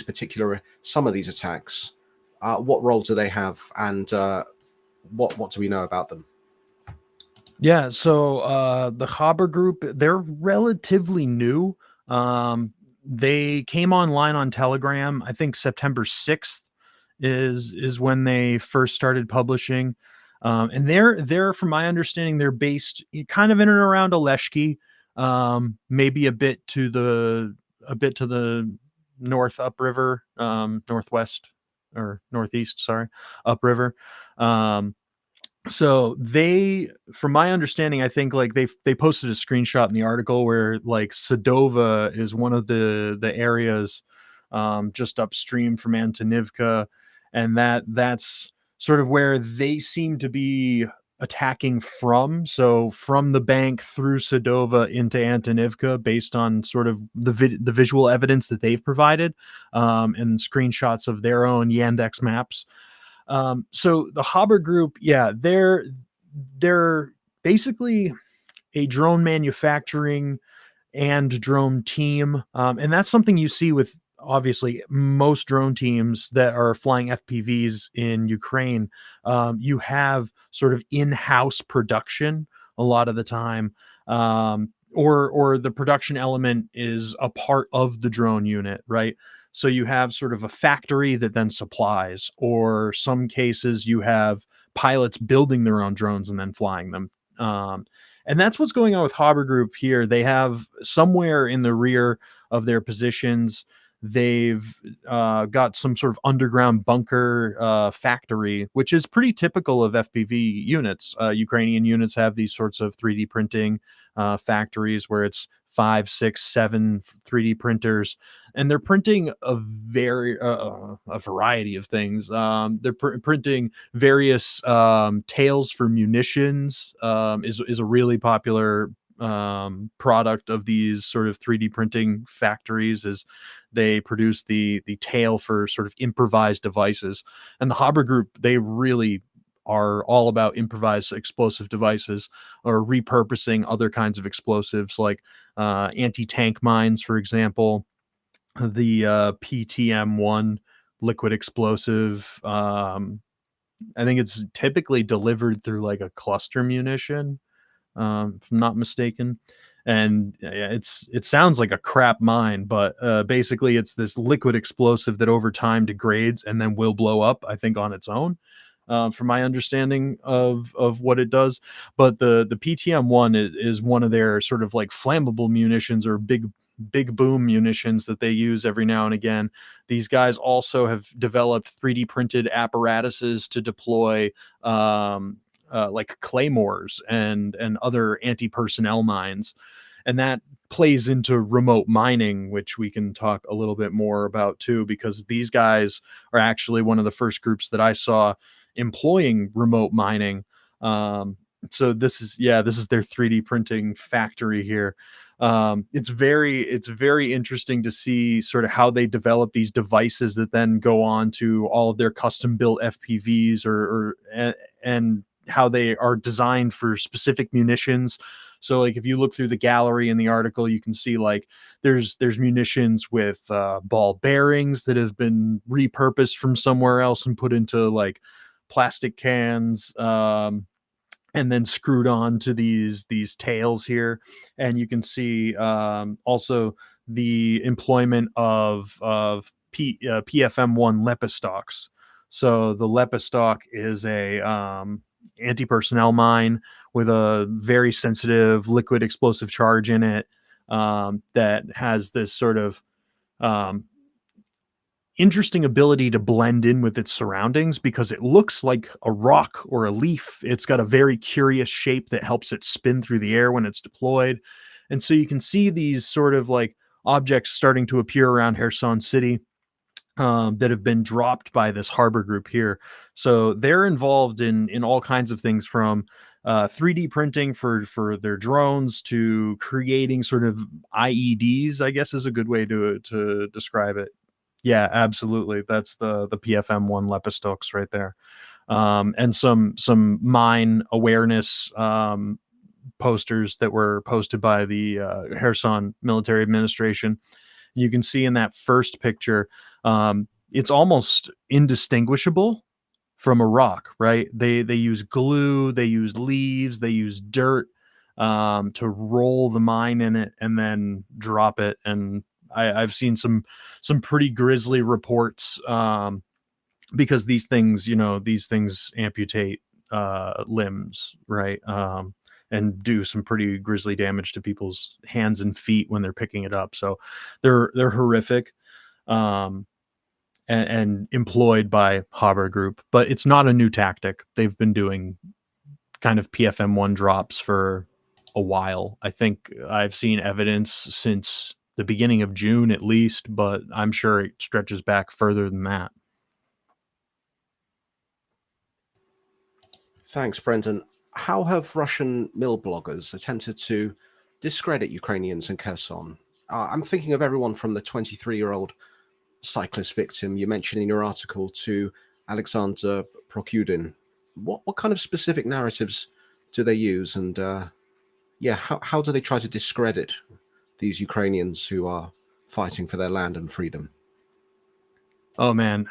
some of these attacks? What role do they have, and what do we know about them? Yeah, so the Haber group, they're relatively new. They came online on Telegram, I think September 6th is when they first started publishing. And they're, from my understanding, they're based kind of in and around Oleshki, maybe a bit to the north upriver, northwest or northeast, sorry, upriver. So they, from my understanding, I think like they posted a screenshot in the article where like Sadova is one of the areas just upstream from Antonivka, and that's sort of where they seem to be attacking from. So from the bank through Sadova into Antonivka, based on sort of the visual evidence that they've provided, and screenshots of their own Yandex maps. So the Haber group, yeah, they're basically a drone manufacturing and drone team. And that's something you see with obviously most drone teams that are flying FPVs in Ukraine. You have sort of in-house production a lot of the time, or the production element is a part of the drone unit, right? So you have sort of a factory that then supplies, or some cases you have pilots building their own drones and then flying them. And that's what's going on with Haber Group here. They have somewhere in the rear of their positions, they've got some sort of underground bunker factory, which is pretty typical of FPV units. Ukrainian units have these sorts of 3D printing factories where it's 5, 6, 7 3D printers, and they're printing a variety of things. They're printing various tails for munitions. Is a really popular product of these sort of 3D printing factories. Is they produce the tail for sort of improvised devices, and the Haber Group, they really are all about improvised explosive devices, or repurposing other kinds of explosives like anti-tank mines, for example, the PTM-1 liquid explosive. I think it's typically delivered through like a cluster munition, if I'm not mistaken. And it sounds like a crap mine, but basically it's this liquid explosive that over time degrades and then will blow up, I think, on its own. From my understanding of what it does. But the PTM-1 is one of their sort of like flammable munitions, or big big boom munitions that they use every now and again. These guys also have developed 3D printed apparatuses to deploy like claymores and other anti-personnel mines, and that plays into remote mining, which we can talk a little bit more about too, because these guys are actually one of the first groups that I saw employing remote mining. So this is their 3D printing factory here. It's very interesting to see sort of how they develop these devices that then go on to all of their custom built FPVs and how they are designed for specific munitions. So like if you look through the gallery in the article, you can see like there's munitions with ball bearings that have been repurposed from somewhere else and put into like plastic cans, and then screwed on to these tails here. And you can see also the employment of PFM1 Lepistocks. So the Lepistock is a anti-personnel mine with a very sensitive liquid explosive charge in it, that has this sort of interesting ability to blend in with its surroundings because it looks like a rock or a leaf. It's got a very curious shape that helps it spin through the air when it's deployed. And so you can see these sort of like objects starting to appear around Kherson City, that have been dropped by this harbor group here. So they're involved in all kinds of things, from 3D printing for their drones to creating sort of IEDs, I guess is a good way to describe it. Yeah, absolutely. That's the PFM1 Lepistocks right there. And some mine awareness posters that were posted by the Kherson military administration. You can see in that first picture, it's almost indistinguishable from a rock, right? They use glue, they use leaves, they use dirt to roll the mine in it and then drop it. And I've seen some pretty grisly reports, because these things amputate limbs, right? And do some pretty grisly damage to people's hands and feet when they're picking it up. So they're horrific, and employed by Haber Group. But it's not a new tactic. They've been doing kind of PFM1 drops for a while. I think I've seen evidence since the beginning of June at least, but I'm sure it stretches back further than that. Thanks, Brendan. How have Russian mill bloggers attempted to discredit Ukrainians in Kherson? I'm thinking of everyone from the 23-year-old cyclist victim you mentioned in your article to Alexander Prokudin. What kind of specific narratives do they use? And how do they try to discredit these Ukrainians who are fighting for their land and freedom? Oh man,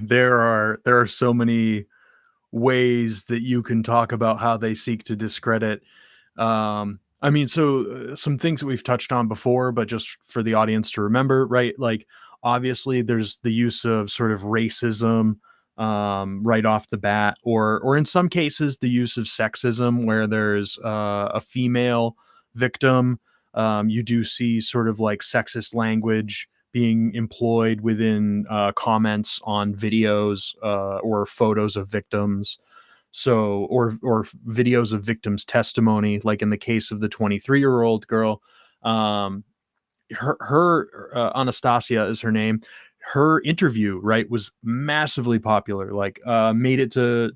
there are so many ways that you can talk about how they seek to discredit. I mean, so some things that we've touched on before, but just for the audience to remember, right? Like, obviously, there's the use of sort of racism right off the bat, or in some cases, the use of sexism, where there's a female victim. You do see sort of like sexist language being employed within comments on videos or photos of victims. So, or videos of victims' testimony, like in the case of the 23-year-old girl, her Anastasia is her name. Her interview, right, was massively popular. Like, made it to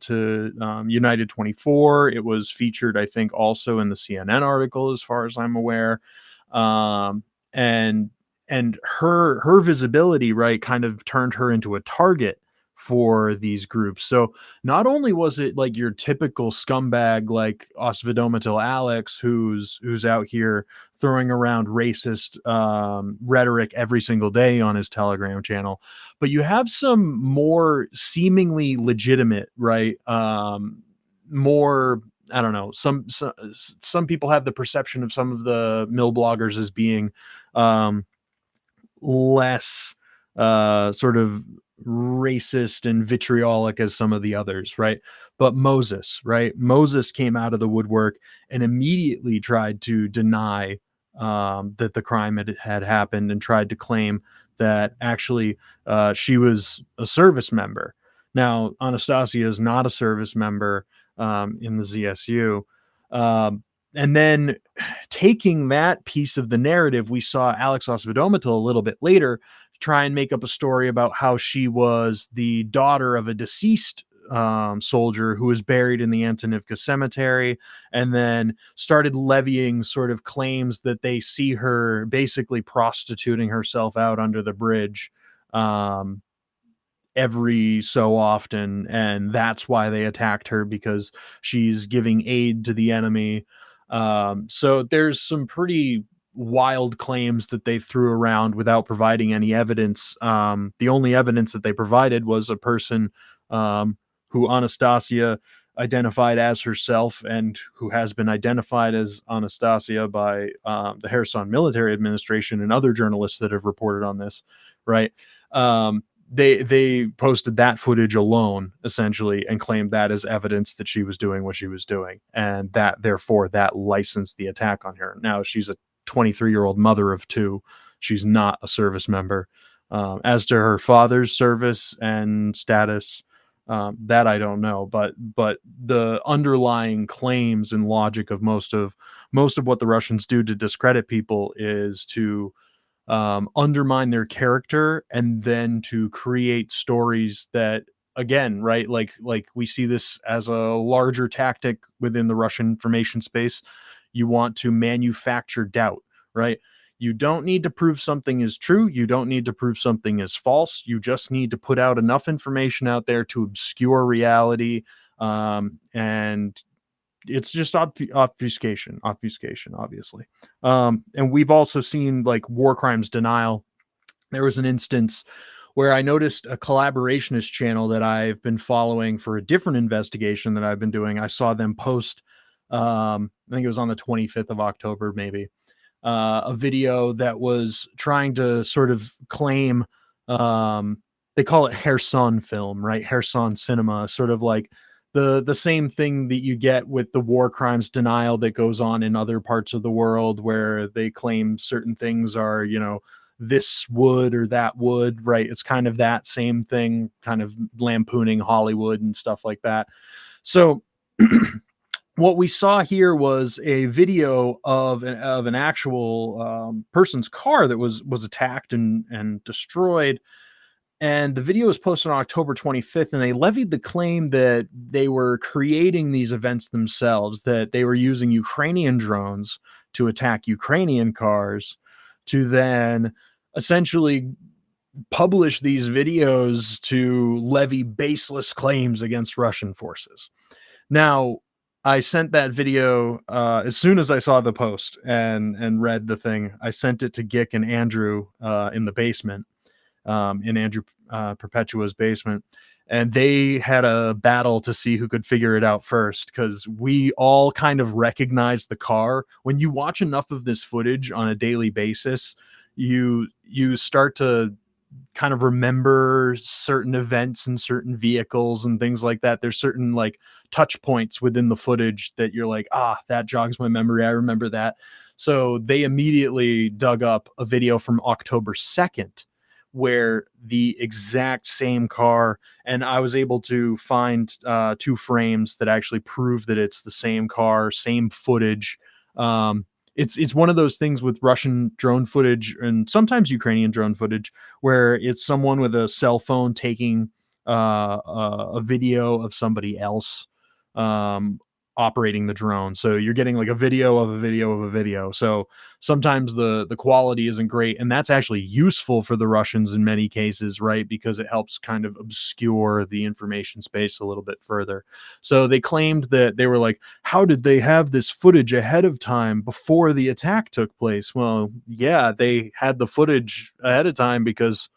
United 24. It was featured, I think, also in the CNN article, as far as I'm aware. And her visibility, right, kind of turned her into a target for these groups. So not only was it like your typical scumbag like Osvidomitil Alex, who's out here throwing around racist rhetoric every single day on his Telegram channel, but you have some more seemingly legitimate, right? More, I don't know, some people have the perception of some of the mill bloggers as being less sort of racist and vitriolic as some of the others, right? But Moses came out of the woodwork and immediately tried to deny that the crime had happened, and tried to claim that actually she was a service member. Now, Anastasia is not a service member in the ZSU. And then taking that piece of the narrative, we saw Alex Osvodomatil a little bit later try and make up a story about how she was the daughter of a deceased soldier who was buried in the Antonivka cemetery, and then started levying sort of claims that they see her basically prostituting herself out under the bridge every so often, and that's why they attacked her, because she's giving aid to the enemy. So there's some pretty wild claims that they threw around without providing any evidence. The only evidence that they provided was a person who Anastasia identified as herself, and who has been identified as Anastasia by the Kherson Military Administration and other journalists that have reported on this, right? They posted that footage alone, essentially, and claimed that as evidence that she was doing what she was doing, and that therefore that licensed the attack on her. Now, she's a 23-year-old mother of two. She's not a service member. As to her father's service and status, that I don't know, but the underlying claims and logic of most of what the Russians do to discredit people is to undermine their character, and then to create stories that, again, right, like we see this as a larger tactic within the Russian information space. You want to manufacture doubt, right? You don't need to prove something is true. You don't need to prove something is false. You just need to put out enough information out there to obscure reality. And it's just obfuscation, obviously. And we've also seen like war crimes denial. There was an instance where I noticed a collaborationist channel that I've been following for a different investigation that I've been doing. I saw them post, I think it was on the 25th of October, maybe, a video that was trying to sort of claim, they call it Kherson film, right? Kherson cinema, sort of like the same thing that you get with the war crimes denial that goes on in other parts of the world, where they claim certain things are, this wood or that wood, right? It's kind of that same thing, kind of lampooning Hollywood and stuff like that. So what we saw here was a video of an actual person's car that was attacked and destroyed. And the video was posted on October 25th, and they levied the claim that they were creating these events themselves, that they were using Ukrainian drones to attack Ukrainian cars, to then essentially publish these videos to levy baseless claims against Russian forces. Now, I sent that video as soon as I saw the post and read the thing. I sent it to Gick and Andrew in the basement, in Andrew Perpetua's basement, and they had a battle to see who could figure it out first, because we all kind of recognized the car. When you watch enough of this footage on a daily basis, you start to kind of remember certain events and certain vehicles and things like that. There's certain like touch points within the footage that you're like, that jogs my memory. I remember that. So they immediately dug up a video from October 2nd, where the exact same car, and I was able to find 2 frames that actually prove that it's the same car, same footage. It's one of those things with Russian drone footage and sometimes Ukrainian drone footage, where it's someone with a cell phone taking a video of somebody else operating the drone. So you're getting like a video of a video of a video. So sometimes the quality isn't great, and that's actually useful for the Russians in many cases, right? Because it helps kind of obscure the information space a little bit further. So they claimed that they were like, how did they have this footage ahead of time before the attack took place? Well, yeah, they had the footage ahead of time because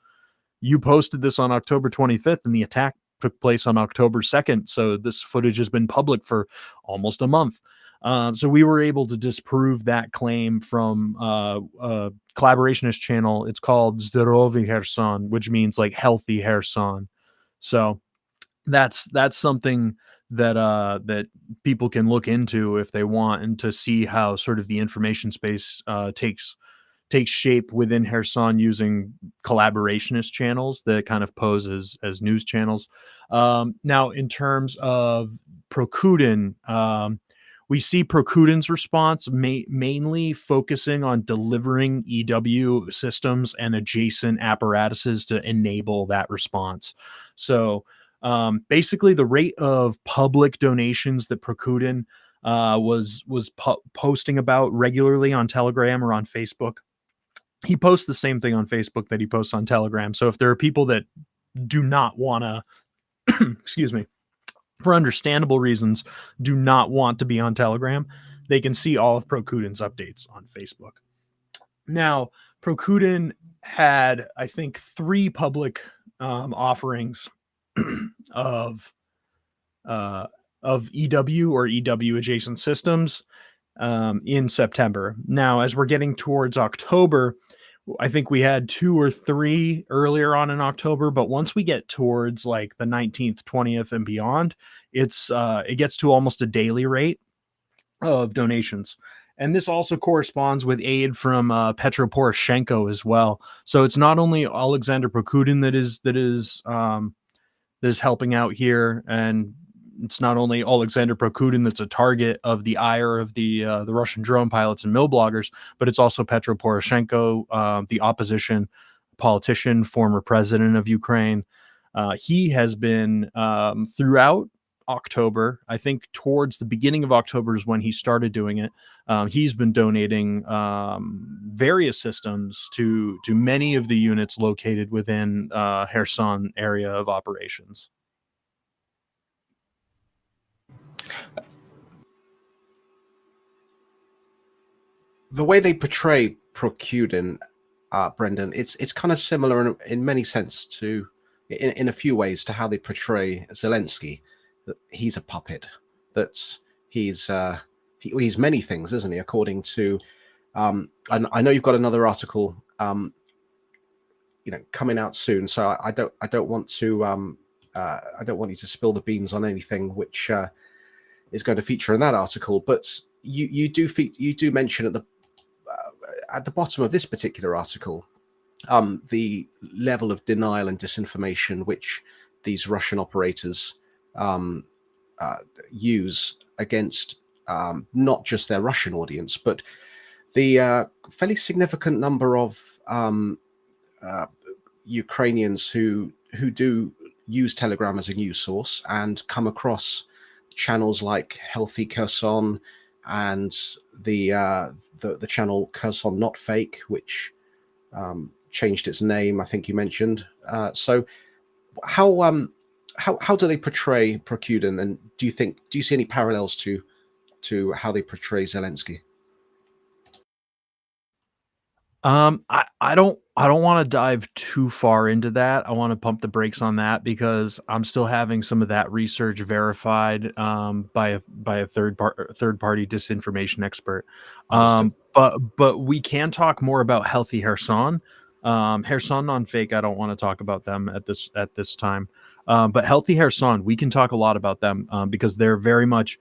you posted this on October 25th and the attack took place on October 2nd. So this footage has been public for almost a month. So we were able to disprove that claim from a collaborationist channel. It's called Zdorowy Kherson, which means like healthy Kherson. So that's something that people can look into if they want, and to see how sort of the information space takes shape within Kherson using collaborationist channels that kind of pose as news channels. Now, in terms of Prokudin, we see Prokudin's response mainly focusing on delivering EW systems and adjacent apparatuses to enable that response. So basically, the rate of public donations that Prokudin was posting about regularly on Telegram or on Facebook, he posts the same thing on Facebook that he posts on Telegram. So if there are people that do not want to, excuse me, for understandable reasons, do not want to be on Telegram, they can see all of Prokudin's updates on Facebook. Now, Prokudin had, I think, 3 public offerings of EW or EW adjacent systems in September. Now, as we're getting towards October, I think we had 2 or 3 earlier on in October, but once we get towards like the 19th, 20th and beyond, it gets to almost a daily rate of donations. And this also corresponds with aid from Petro Poroshenko as well. So it's not only Alexander Prokudin that is helping out here, and it's not only Alexander Prokudin that's a target of the ire of the Russian drone pilots and mill bloggers, but it's also Petro Poroshenko, the opposition politician, former president of Ukraine. He has been throughout October, I think towards the beginning of October is when he started doing it. He's been donating various systems to many of the units located within Kherson area of operations. The way they portray Prokudin, Brendan, it's kind of similar in many sense to, in a few ways, to how they portray Zelensky. That he's a puppet. That he's many things, isn't he? According to, and I know you've got another article, coming out soon. So I don't want you to spill the beans on anything which is going to feature in that article. But you do mention at the bottom of this particular article the level of denial and disinformation which these Russian operators use against not just their Russian audience, but the fairly significant number of Ukrainians who do use Telegram as a news source and come across channels like Healthy Kherson and the channel Kherson Not Fake, which changed its name, I think you mentioned. So how do they portray Prokudin, and do you see any parallels to how they portray Zelensky? I don't want to dive too far into that. I want to pump the brakes on that because I'm still having some of that research verified by a third party disinformation expert. But we can talk more about Healthy Kherson. Kherson Non Fake, I don't want to talk about them at this time. But Healthy Kherson, we can talk a lot about them because they're very much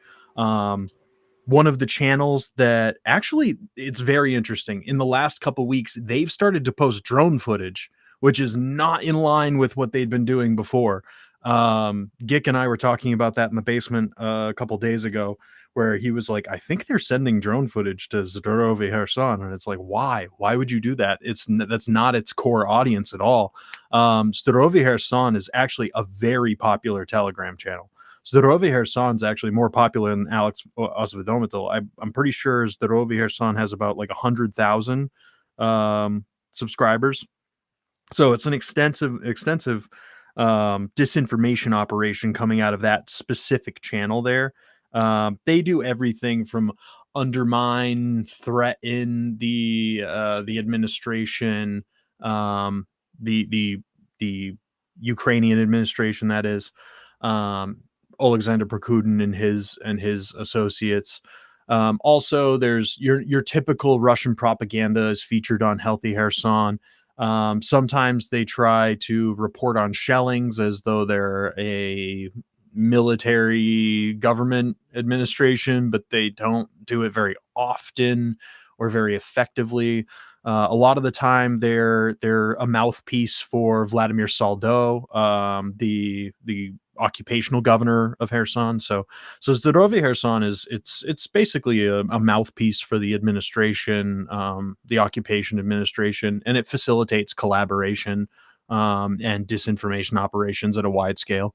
one of the channels that actually, it's very interesting. In the last couple weeks, they've started to post drone footage, which is not in line with what they'd been doing before. Gick and I were talking about that in the basement a couple days ago, where he was like, I think they're sending drone footage to Zdorowy Kherson. And it's like, why? Why would you do that? That's not its core audience at all. Zdorowy Kherson is actually a very popular Telegram channel. Zdorowy Kherson is actually more popular than Alex Osvedomitel. I'm pretty sure Zdorowy Kherson has about like 100,000 subscribers. So it's an extensive disinformation operation coming out of that specific channel there. They do everything from undermine, threaten the administration, the Ukrainian administration, that is. Alexander Prokudin and his associates. Also, there's your typical Russian propaganda is featured on Healthy Kherson. Sometimes they try to report on shellings as though they're military government administration, but they don't do it very often or very effectively. A lot of the time, they're a mouthpiece for Vladimir Saldo, the occupational governor of Kherson. So Zdorowy Kherson it's basically a mouthpiece for the administration, the occupation administration, and it facilitates collaboration and disinformation operations at a wide scale.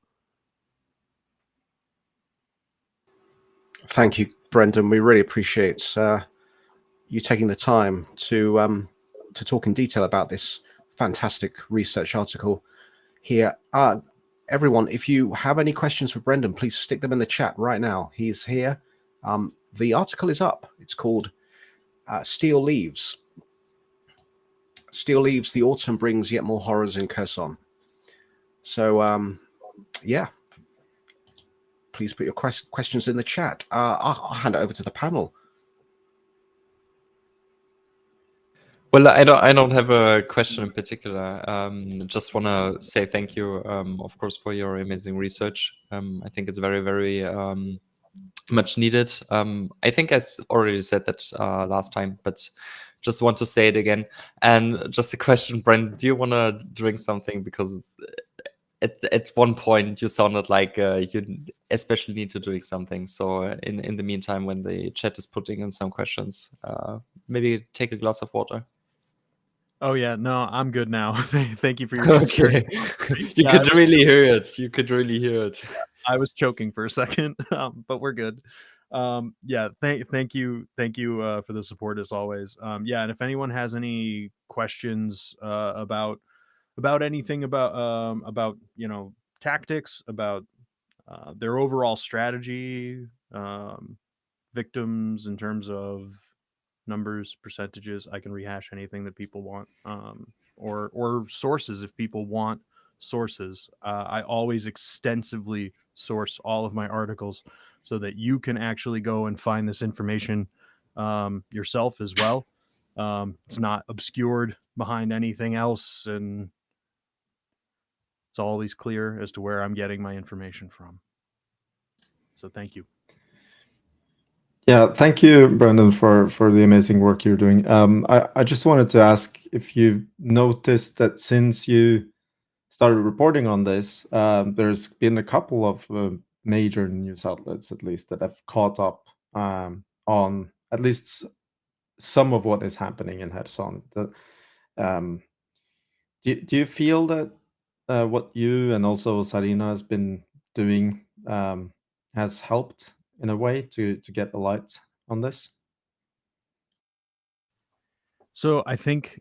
Thank you, Brendan. We really appreciate you taking the time to talk in detail about this fantastic research article here. Everyone, if you have any questions for Brendan, please stick them in the chat right now. He's here. The article is up. It's called Steel Leaves. Steel Leaves, the autumn brings yet more horrors in Kherson. So, yeah, please put your questions in the chat. I'll hand it over to the panel. Well, I don't have a question in particular. Just want to say thank you, of course, for your amazing research. I think it's very, very much needed. I think I already said that last time, but just want to say it again. And just a question, Brent, do you want to drink something? Because at one point you sounded like you especially need to drink something. So in the meantime, when the chat is putting in some questions, maybe take a glass of water. Oh yeah, no, I'm good now. Thank you for your Okay. You Yeah, could really hear it. You could really hear it. I was choking for a second, but we're good. Yeah, thank you for the support as always. Yeah, and if anyone has any questions about anything about tactics, about their overall strategy, victims in terms of numbers, percentages, I can rehash anything that people want, or sources if people want sources. I always extensively source all of my articles so that you can actually go and find this information yourself as well. It's not obscured behind anything else, and it's always clear as to where I'm getting my information from. So thank you. Yeah, thank you, Brandon, for the amazing work you're doing. I just wanted to ask if you've noticed that since you started reporting on this, there's been a couple of major news outlets, at least, that have caught up on at least some of what is happening in Kherson. Do you feel that what you and also Sarina has been doing has helped in a way to get the light on this? So I think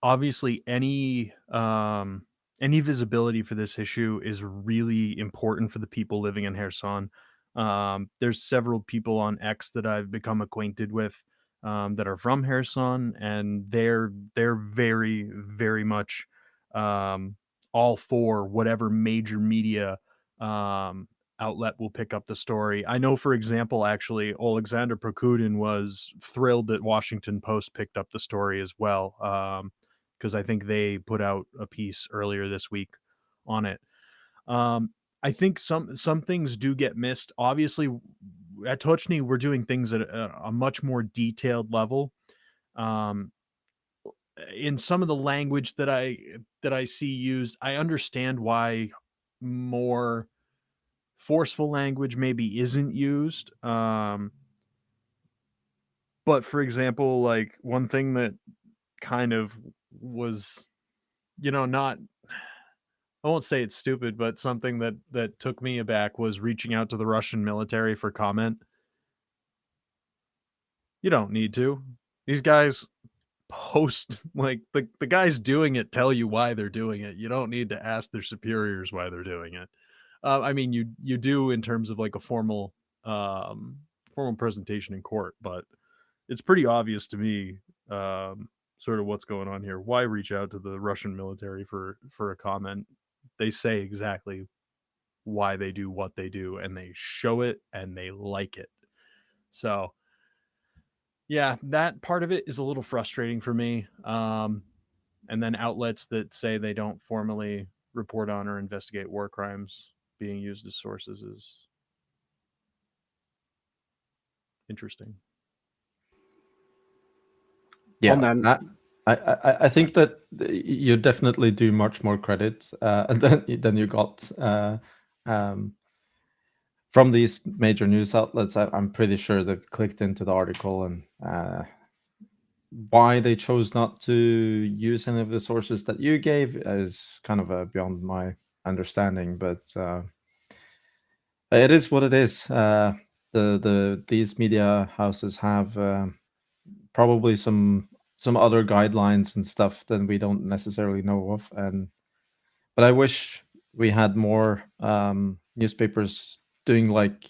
obviously any visibility for this issue is really important for the people living in Kherson. There's several people on X that I've become acquainted with that are from Kherson, and they're very, very much all for whatever major media outlet will pick up the story. I know, for example, actually, Alexander Prokudin was thrilled that Washington Post picked up the story as well, because I think they put out a piece earlier this week on it. I think some things do get missed. Obviously, at Tochnyi, we're doing things at a much more detailed level. In some of the language that I see used, I understand why more forceful language maybe isn't used. But for example, like one thing that kind of was, not, I won't say it's stupid, but something that took me aback was reaching out to the Russian military for comment. You don't need to. These guys post, like, the guys doing it tell you why they're doing it. You don't need to ask their superiors why they're doing it. I mean, you do in terms of like a formal presentation in court, but it's pretty obvious to me sort of what's going on here. Why reach out to the Russian military for a comment? They say exactly why they do what they do, and they show it, and they like it. So yeah, that part of it is a little frustrating for me. And then outlets that say they don't formally report on or investigate war crimes. being used as sources is interesting. Yeah, On that- I think that you definitely do much more credit than you got from these major news outlets. I'm pretty sure they've clicked into the article, and why they chose not to use any of the sources that you gave is kind of beyond my understanding. But it is what it is. These media houses have probably some other guidelines and stuff that we don't necessarily know of, but I wish we had more newspapers doing like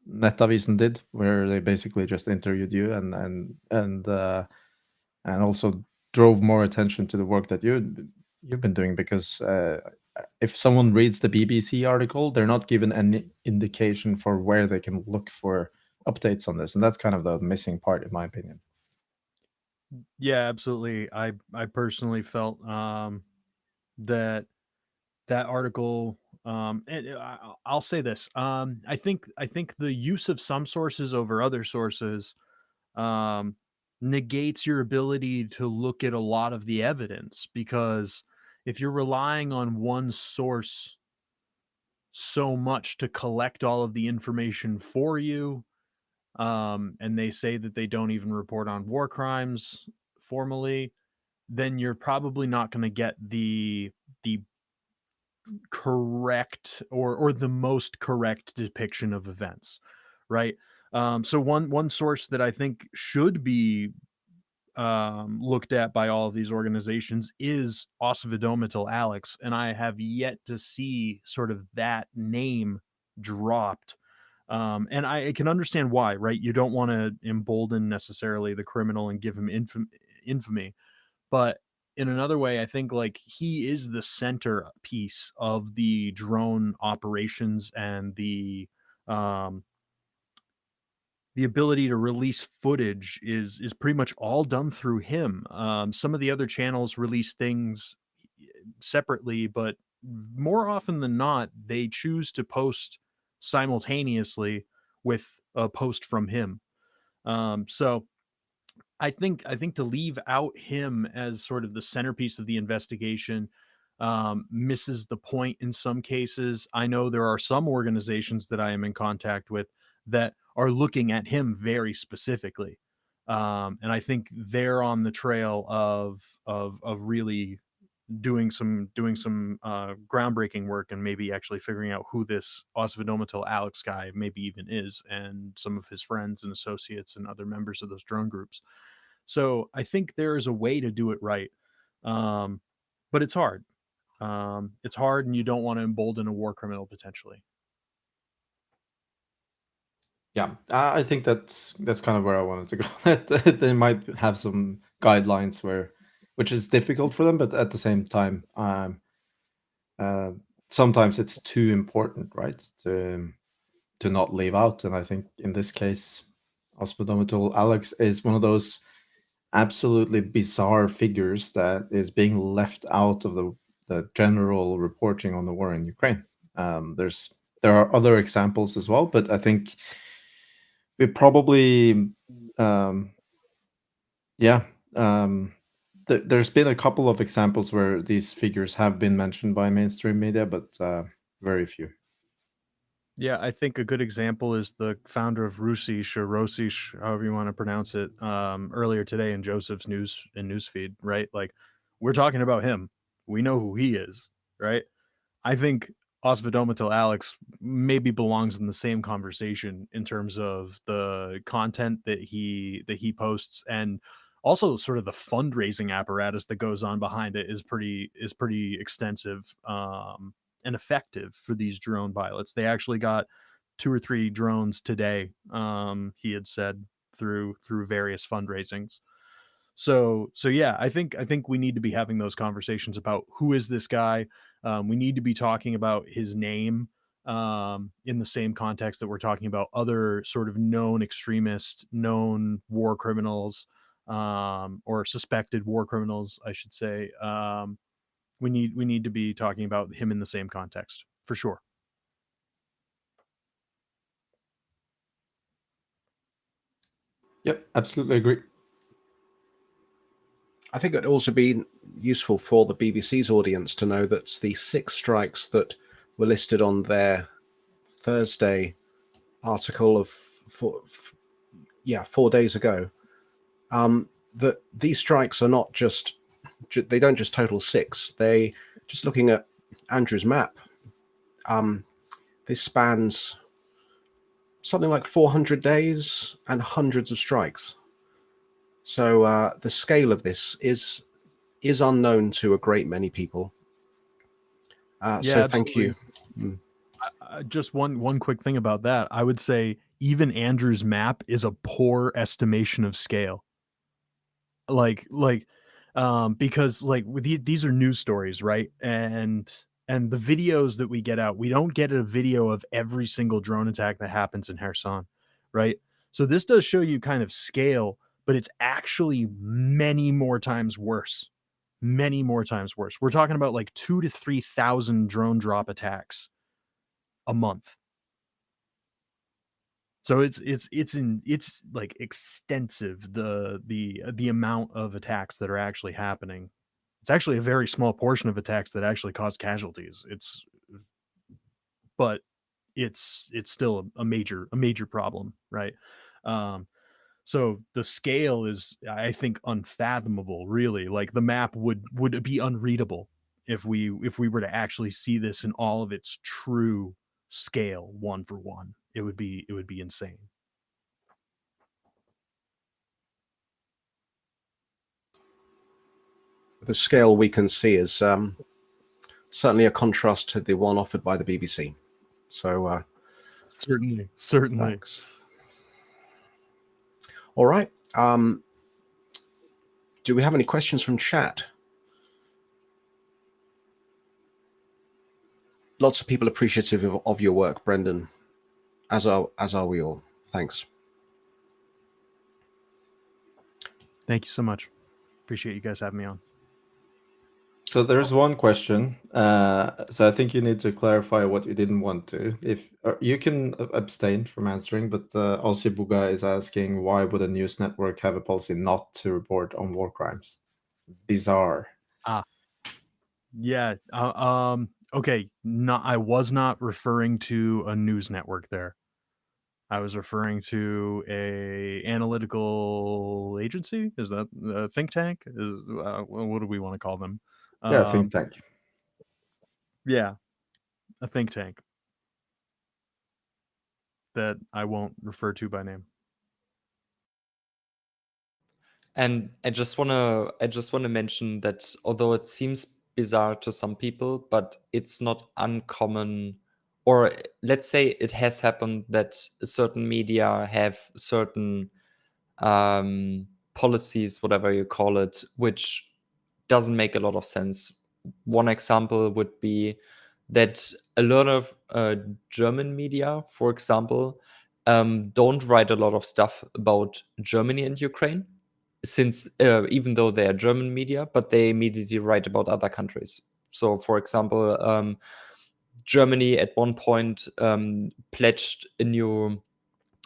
Nettavisen did, where they basically just interviewed you and also drove more attention to the work that you've been doing. Because if someone reads the BBC article, they're not given any indication for where they can look for updates on this, and that's kind of the missing part, in my opinion. Yeah, absolutely. I personally felt that article, and I'll say this. I think the use of some sources over other sources um, negates your ability to look at a lot of the evidence, because if you're relying on one source so much to collect all of the information for you, and they say that they don't even report on war crimes formally, then you're probably not going to get the correct or the most correct depiction of events, right? So one source that I think should be looked at by all of these organizations is Osvidomitel Alex, and I have yet to see sort of that name dropped. And I can understand why, right? You don't want to embolden necessarily the criminal and give him infamy, but in another way, I think like he is the center piece of the drone operations and um, the ability to release footage is pretty much all done through him. Some of the other channels release things separately, but more often than not, they choose to post simultaneously with a post from him. So I think to leave out him as sort of the centerpiece of the investigation misses the point in some cases. I know there are some organizations that I am in contact with that are looking at him very specifically, and I think they're on the trail of really doing some groundbreaking work, and maybe actually figuring out who this Osvidomitel Alex guy maybe even is, and some of his friends and associates and other members of those drone groups. So I think there is a way to do it right, um, but it's hard. It's hard, and you don't want to embolden a war criminal potentially. Yeah, I think that's kind of where I wanted to go. They might have some guidelines which is difficult for them, but at the same time, uh, sometimes it's too important, right, to not leave out. And I think in this case, Hospital Alex is one of those absolutely bizarre figures that is being left out of the general reporting on the war in Ukraine. There are other examples as well, but I think we probably, yeah, there's been a couple of examples where these figures have been mentioned by mainstream media, but very few. Yeah, I think a good example is the founder of Rusish, or Rosish, however you want to pronounce it, earlier today in Joseph's newsfeed, right? Like, we're talking about him. We know who he is, right? I think Osvidomitel Alex maybe belongs in the same conversation in terms of the content that he posts, and also sort of the fundraising apparatus that goes on behind it is pretty extensive, and effective for these drone pilots. They actually got 2 or 3 drones today. He had said through various fundraisings. So yeah, I think we need to be having those conversations about who is this guy. We need to be talking about his name, in the same context that we're talking about other sort of known extremists, known war criminals, or suspected war criminals, I should say. We need to be talking about him in the same context for sure. Yep, absolutely agree. I think it'd also be useful for the BBC's audience to know that the 6 strikes that were listed on their Thursday article of 4 days ago, that these strikes are not just, they don't just total 6. They, just looking at Andrew's map, this spans something like 400 days and hundreds of strikes. So the scale of this is unknown to a great many people. So thank you. Just one quick thing about that. I would say even Andrew's map is a poor estimation of scale. Because like with these are news stories, right? And the videos that we get out, we don't get a video of every single drone attack that happens in Kherson, right? So this does show you kind of scale, but it's actually many more times worse. Many more times worse. We're talking about like 2,000 to 3,000 drone drop attacks a month. So it's like extensive, the amount of attacks that are actually happening. It's actually a very small portion of attacks that actually cause casualties. But it's still a major problem, right? So the scale is, I think, unfathomable, really. Like the map would be unreadable if we were to actually see this in all of its true scale, one for one. It would be insane. The scale we can see is certainly a contrast to the one offered by the BBC. So certainly. Thanks. All right. Do we have any questions from chat? Lots of people appreciative of your work, Brendan, as are we all. Thanks. Thank you so much. Appreciate you guys having me on. So there's one question. So I think you need to clarify what you didn't want to. If you can abstain from answering, but also Buga is asking, why would a news network have a policy not to report on war crimes? Bizarre. Yeah. Okay. I was not referring to a news network there. I was referring to a analytical agency. Is that a think tank? What do we want to call them? Yeah, think tank. Yeah, a think tank that I won't refer to by name. And I just wanna mention that although it seems bizarre to some people, but it's not uncommon, or let's say it has happened that certain media have certain policies, whatever you call it, which doesn't make a lot of sense. One example would be that a lot of German media, for example, don't write a lot of stuff about Germany and Ukraine, since even though they are German media, but they immediately write about other countries. So, for example, Germany at one point pledged a new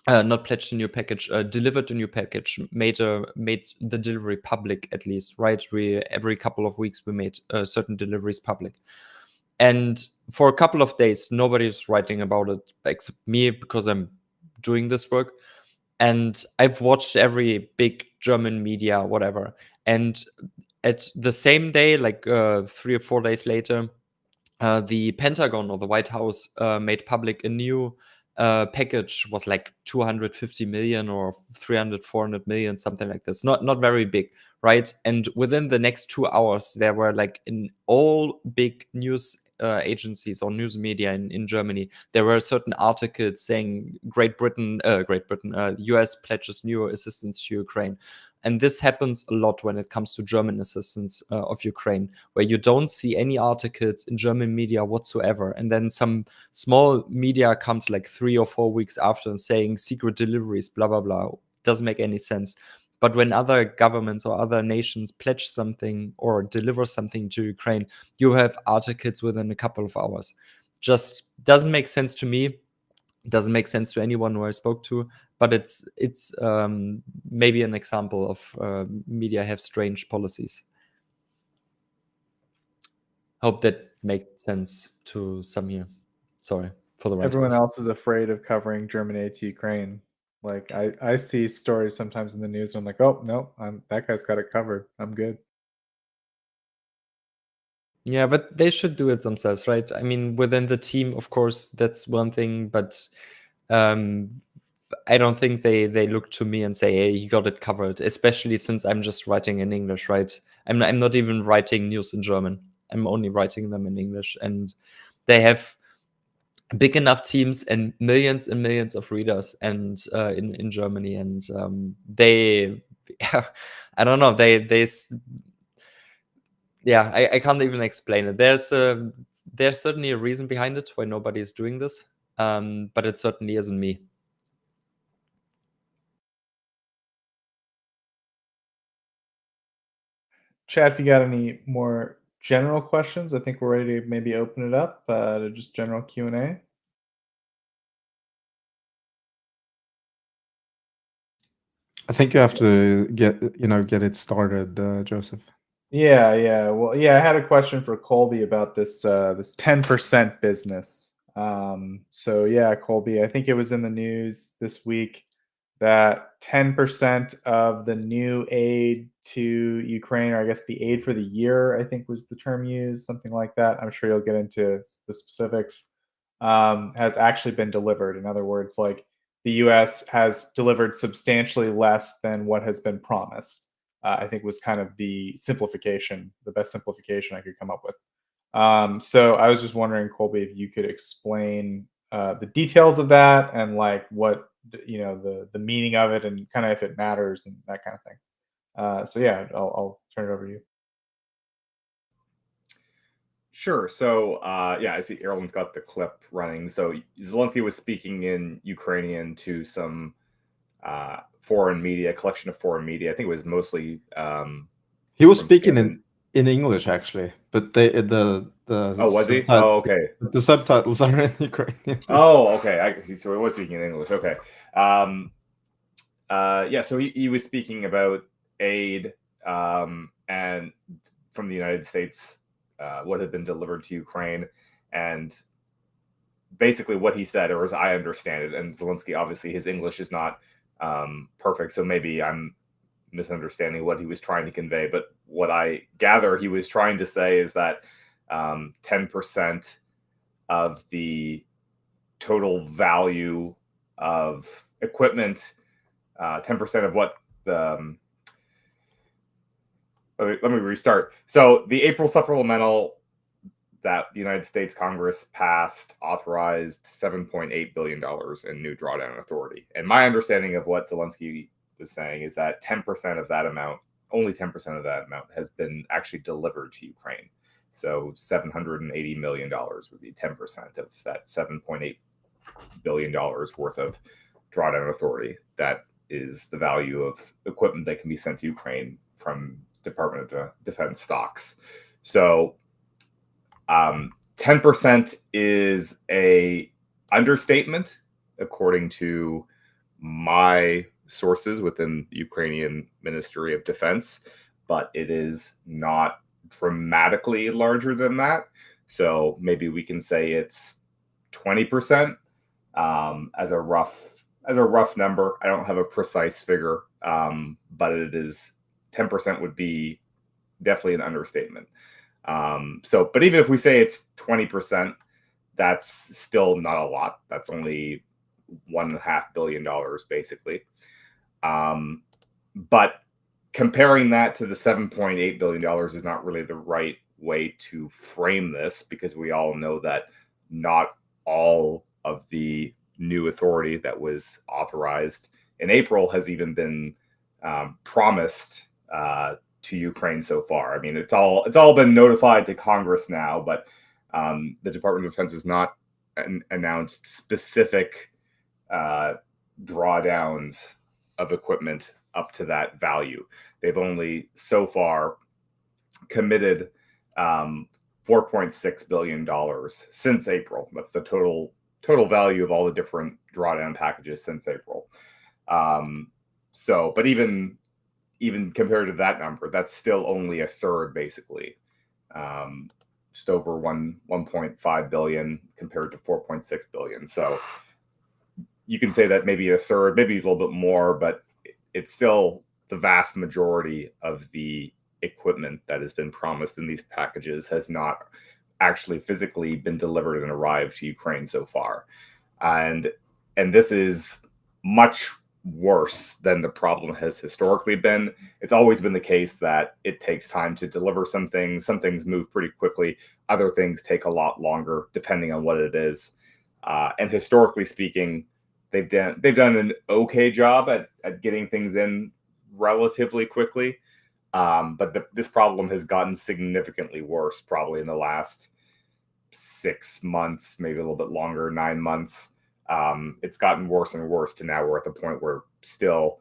not pledged a new package, delivered a new package, made the delivery public, at least, right? Every couple of weeks we made certain deliveries public, and for a couple of days nobody's writing about it except me, because I'm doing this work, and I've watched every big German media, whatever, and at the same day, like 3 or 4 days later, the Pentagon or the White House made public a new package, was like 250 million or 300, 400 million, something like this. Not very big, right? And within the next 2 hours, there were like in all big news agencies or news media in Germany, there were certain articles saying US pledges new assistance to Ukraine. And this happens a lot when it comes to German assistance of Ukraine, where you don't see any articles in German media whatsoever. And then some small media comes like 3 or 4 weeks after and saying secret deliveries, blah, blah, blah. Doesn't make any sense. But when other governments or other nations pledge something or deliver something to Ukraine, you have articles within a couple of hours. just doesn't make sense to me. It doesn't make sense to anyone who I spoke to. But it's maybe an example of media have strange policies. Hope that makes sense to some here. Sorry for the rant. Everyone else is afraid of covering German aid to Ukraine. Like I see stories sometimes in the news, and I'm like, oh no, that guy's got it covered. I'm good. Yeah, but they should do it themselves, right? I mean, within the team, of course, that's one thing, but I don't think they look to me and say, hey, he got it covered, especially since I'm just writing in English, right? I'm not even writing news in German. I'm only writing them in English. And they have big enough teams and millions of readers and in Germany. And they, I don't know, yeah, I can't even explain it. There's certainly a reason behind it why nobody is doing this, but it certainly isn't me. Chad, if you got any more general questions, I think we're ready to maybe open it up to just general Q&A. I think you have to get it started, Joseph. Yeah. Well, yeah, I had a question for Colby about this 10% business. So yeah, Colby, I think it was in the news this week that 10% of the new aid to Ukraine, or I guess the aid for the year, I think was the term used, something like that. I'm sure you'll get into the specifics. Has actually been delivered. In other words, like the U.S. has delivered substantially less than what has been promised. I think was kind of the best simplification I could come up with. So I was just wondering, Colby, if you could explain the details of that and like what the meaning of it and kind of if it matters and that kind of thing. So yeah, I'll turn it over to you. Sure. So, yeah, I see Erlend's got the clip running. So Zelensky was speaking in Ukrainian to some foreign media, collection of foreign media. I think it was mostly. He was from speaking Scandin- in English actually, but the Oh, was he? Oh, okay. the subtitles are in Ukrainian. Oh, okay. So he was speaking in English. Okay. Yeah. So he was speaking about aid and from the United States, what had been delivered to Ukraine, and basically what he said, or as I understand it, and Zelensky, obviously his English is not perfect, so maybe I'm misunderstanding what he was trying to convey. But what I gather he was trying to say is that 10% of the total value of equipment, 10% of what the let me restart. So the April supplemental that the United States Congress passed authorized $7.8 billion in new drawdown authority. And my understanding of what Zelensky was saying is that 10% of that amount, only 10% of that amount, has been actually delivered to Ukraine. So $780 million would be 10% of that $7.8 billion worth of drawdown authority. That is the value of equipment that can be sent to Ukraine from Department of Defense stocks. So 10% is a understatement, according to my sources within the Ukrainian Ministry of Defense, but it is not dramatically larger than that. So maybe we can say it's 20% as a rough number. I don't have a precise figure, but it is 10% would be definitely an understatement. But even if we say it's 20%, that's still not a lot. That's only $1.5 billion, basically. But comparing that to the $7.8 billion is not really the right way to frame this, because we all know that not all of the new authority that was authorized in April has even been promised to Ukraine so far. I mean, it's all been notified to Congress now, but the Department of Defense has not announced specific drawdowns of equipment up to that value. They've only so far committed $4.6 billion since April. That's the total value of all the different drawdown packages since April. But even compared to that number, that's still only a third, basically. Just over 1.5 billion compared to 4.6 billion. So you can say that maybe a third, maybe a little bit more, but it's still the vast majority of the equipment that has been promised in these packages has not actually physically been delivered and arrived to Ukraine so far. And this is much worse than the problem has historically been. It's always been the case that it takes time to deliver some things. Some things move pretty quickly. Other things take a lot longer, depending on what it is. And historically speaking, they've done an okay job at getting things in relatively quickly. But this problem has gotten significantly worse, probably in the last 6 months, maybe a little bit longer, 9 months. It's gotten worse and worse to now we're at the point where still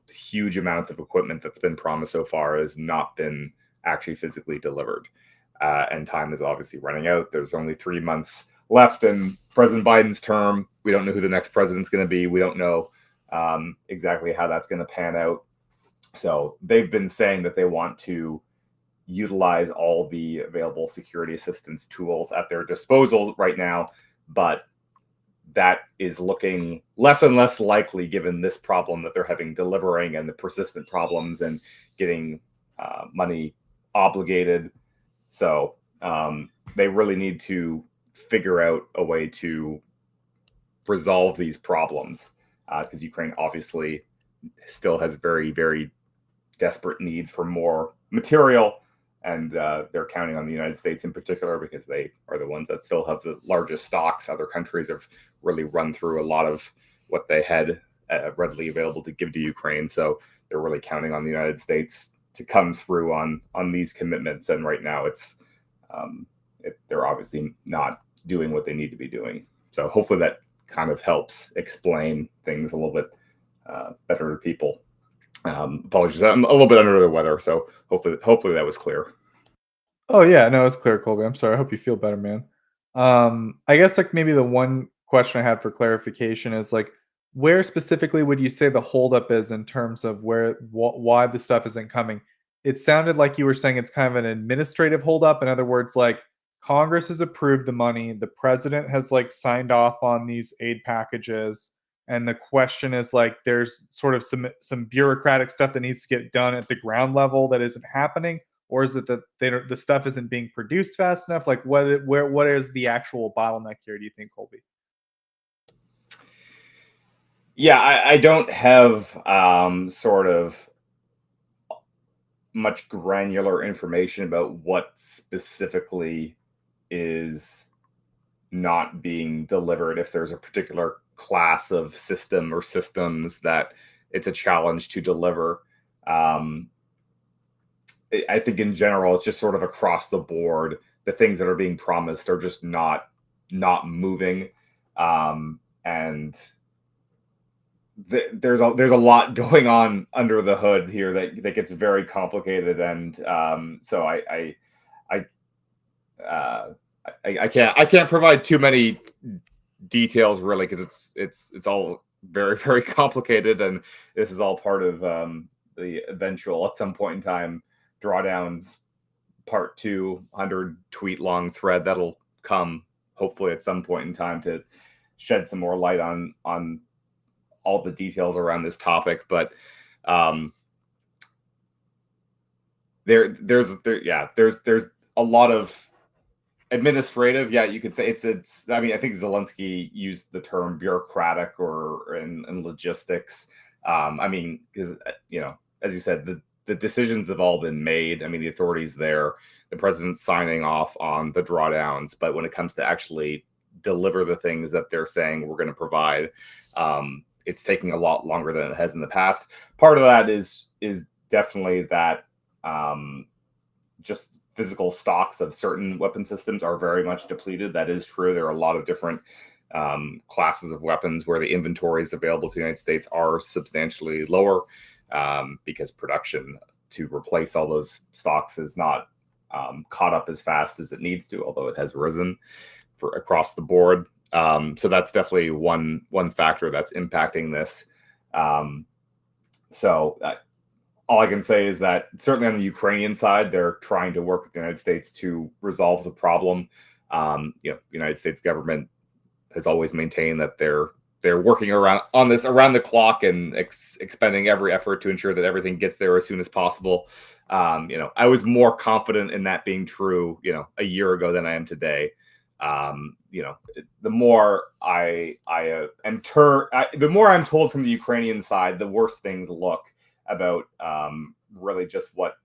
huge amounts of equipment that's been promised so far has not been actually physically delivered. And time is obviously running out. There's only 3 months left in President Biden's term. We don't know who the next president's going to be. We don't know exactly how that's going to pan out. So they've been saying that they want to utilize all the available security assistance tools at their disposal right now, but that is looking less and less likely given this problem that they're having delivering and the persistent problems and getting money obligated. So they really need to figure out a way to resolve these problems because Ukraine obviously still has very, very desperate needs for more material. And they're counting on the United States in particular because they are the ones that still have the largest stocks. Other countries have really run through a lot of what they had readily available to give to Ukraine. So they're really counting on the United States to come through on these commitments. And right now they're obviously not doing what they need to be doing. So hopefully that kind of helps explain things a little bit better to people. Apologies, I'm a little bit under the weather, so hopefully that was clear. Oh yeah, no, it's clear, Colby. I'm sorry. I hope you feel better, man. I guess like maybe the one question I had for clarification is like, where specifically would you say the holdup is in terms of why the stuff isn't coming? It sounded like you were saying it's kind of an administrative holdup. In other words, like Congress has approved the money, the president has like signed off on these aid packages. And the question is like, there's sort of some bureaucratic stuff that needs to get done at the ground level that isn't happening, or is it that the stuff isn't being produced fast enough? Like, what is the actual bottleneck here? Do you think, Colby? Yeah, I don't have sort of much granular information about what specifically is not being delivered. If there's a particular class of system or systems that it's a challenge to deliver. I think in general, it's just sort of across the board. The things that are being promised are just not moving. And there's a lot going on under the hood here that gets very complicated. And so I can't provide too many details really because it's all very, very complicated, and this is all part of the eventual at some point in time drawdowns part 2 100 tweet long thread that'll come hopefully at some point in time to shed some more light on all the details around this topic. But there's a lot of administrative, yeah, you could say it's. I mean, I think Zelensky used the term bureaucratic or in logistics. I mean, because as you said, the decisions have all been made. I mean, the authorities there, the president's signing off on the drawdowns, but when it comes to actually deliver the things that they're saying we're going to provide, it's taking a lot longer than it has in the past. Part of that is definitely that just physical stocks of certain weapon systems are very much depleted. That is true. There are a lot of different classes of weapons where the inventories available to the United States are substantially lower because production to replace all those stocks is not caught up as fast as it needs to, although it has risen for across the board. So that's definitely one factor that's impacting this. All I can say is that certainly on the Ukrainian side, they're trying to work with the United States to resolve the problem. The United States government has always maintained that they're working on this around the clock and expending every effort to ensure that everything gets there as soon as possible. I was more confident in that being true, a year ago than I am today. The more the more I'm told from the Ukrainian side, the worse things look about really just what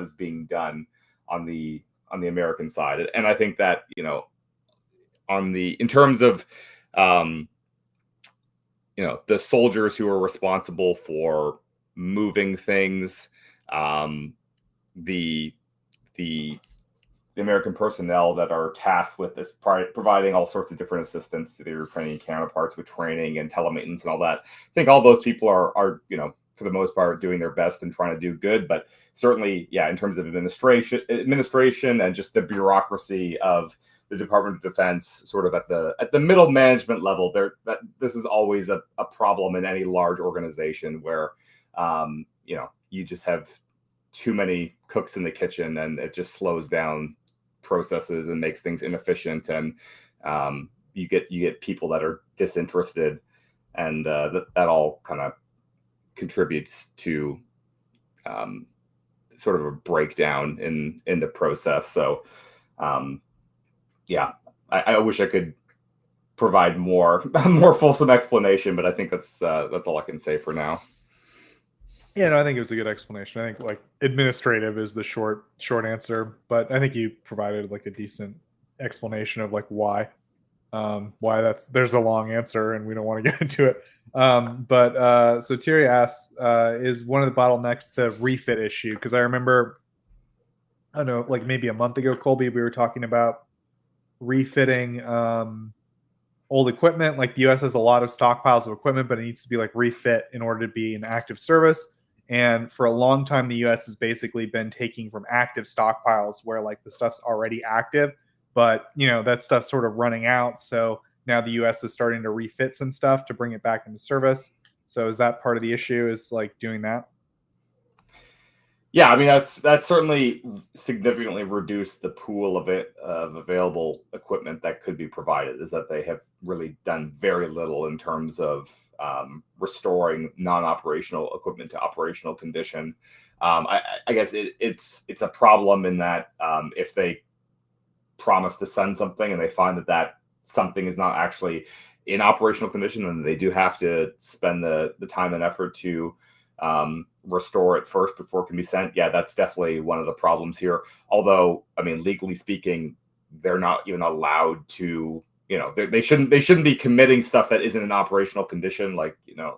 is being done on the American side. And I think that in terms of the soldiers who are responsible for moving things, the American personnel that are tasked with this, providing all sorts of different assistance to their Ukrainian counterparts with training and telemaintenance and all that. I think all those people are for the most part doing their best and trying to do good, but certainly, in terms of administration and just the bureaucracy of the Department of Defense, sort of at the middle management level, this is always a problem in any large organization where you just have too many cooks in the kitchen, and it just slows down processes and makes things inefficient, and you get people that are disinterested, and that all kind of contributes to sort of a breakdown in the process. So I wish I could provide more fulsome explanation, but I think that's all I can say for now. Yeah, no, I think it was a good explanation. I think administrative is the short answer, but I think you provided a decent explanation of why there's a long answer and we don't want to get into it. So Thierry asks, is one of the bottlenecks the refit issue? Because I remember, I don't know, maybe a month ago, Colby, we were talking about refitting old equipment. The U.S. has a lot of stockpiles of equipment, but it needs to be refit in order to be in active service. And for a long time, the U.S. has basically been taking from active stockpiles where the stuff's already active, but that stuff's sort of running out. So now the U.S. is starting to refit some stuff to bring it back into service. So is that part of the issue? Is doing that? Yeah, I mean that's certainly significantly reduced the pool of available equipment that could be provided. Is that they have really done very little in terms of restoring non-operational equipment to operational condition. I guess it's a problem in that if they promise to send something and they find that something is not actually in operational condition, then they do have to spend the time and effort to restore it first before it can be sent. Yeah, that's definitely one of the problems here. Although, I mean, legally speaking, they're not even allowed to, they shouldn't be committing stuff that isn't in operational condition.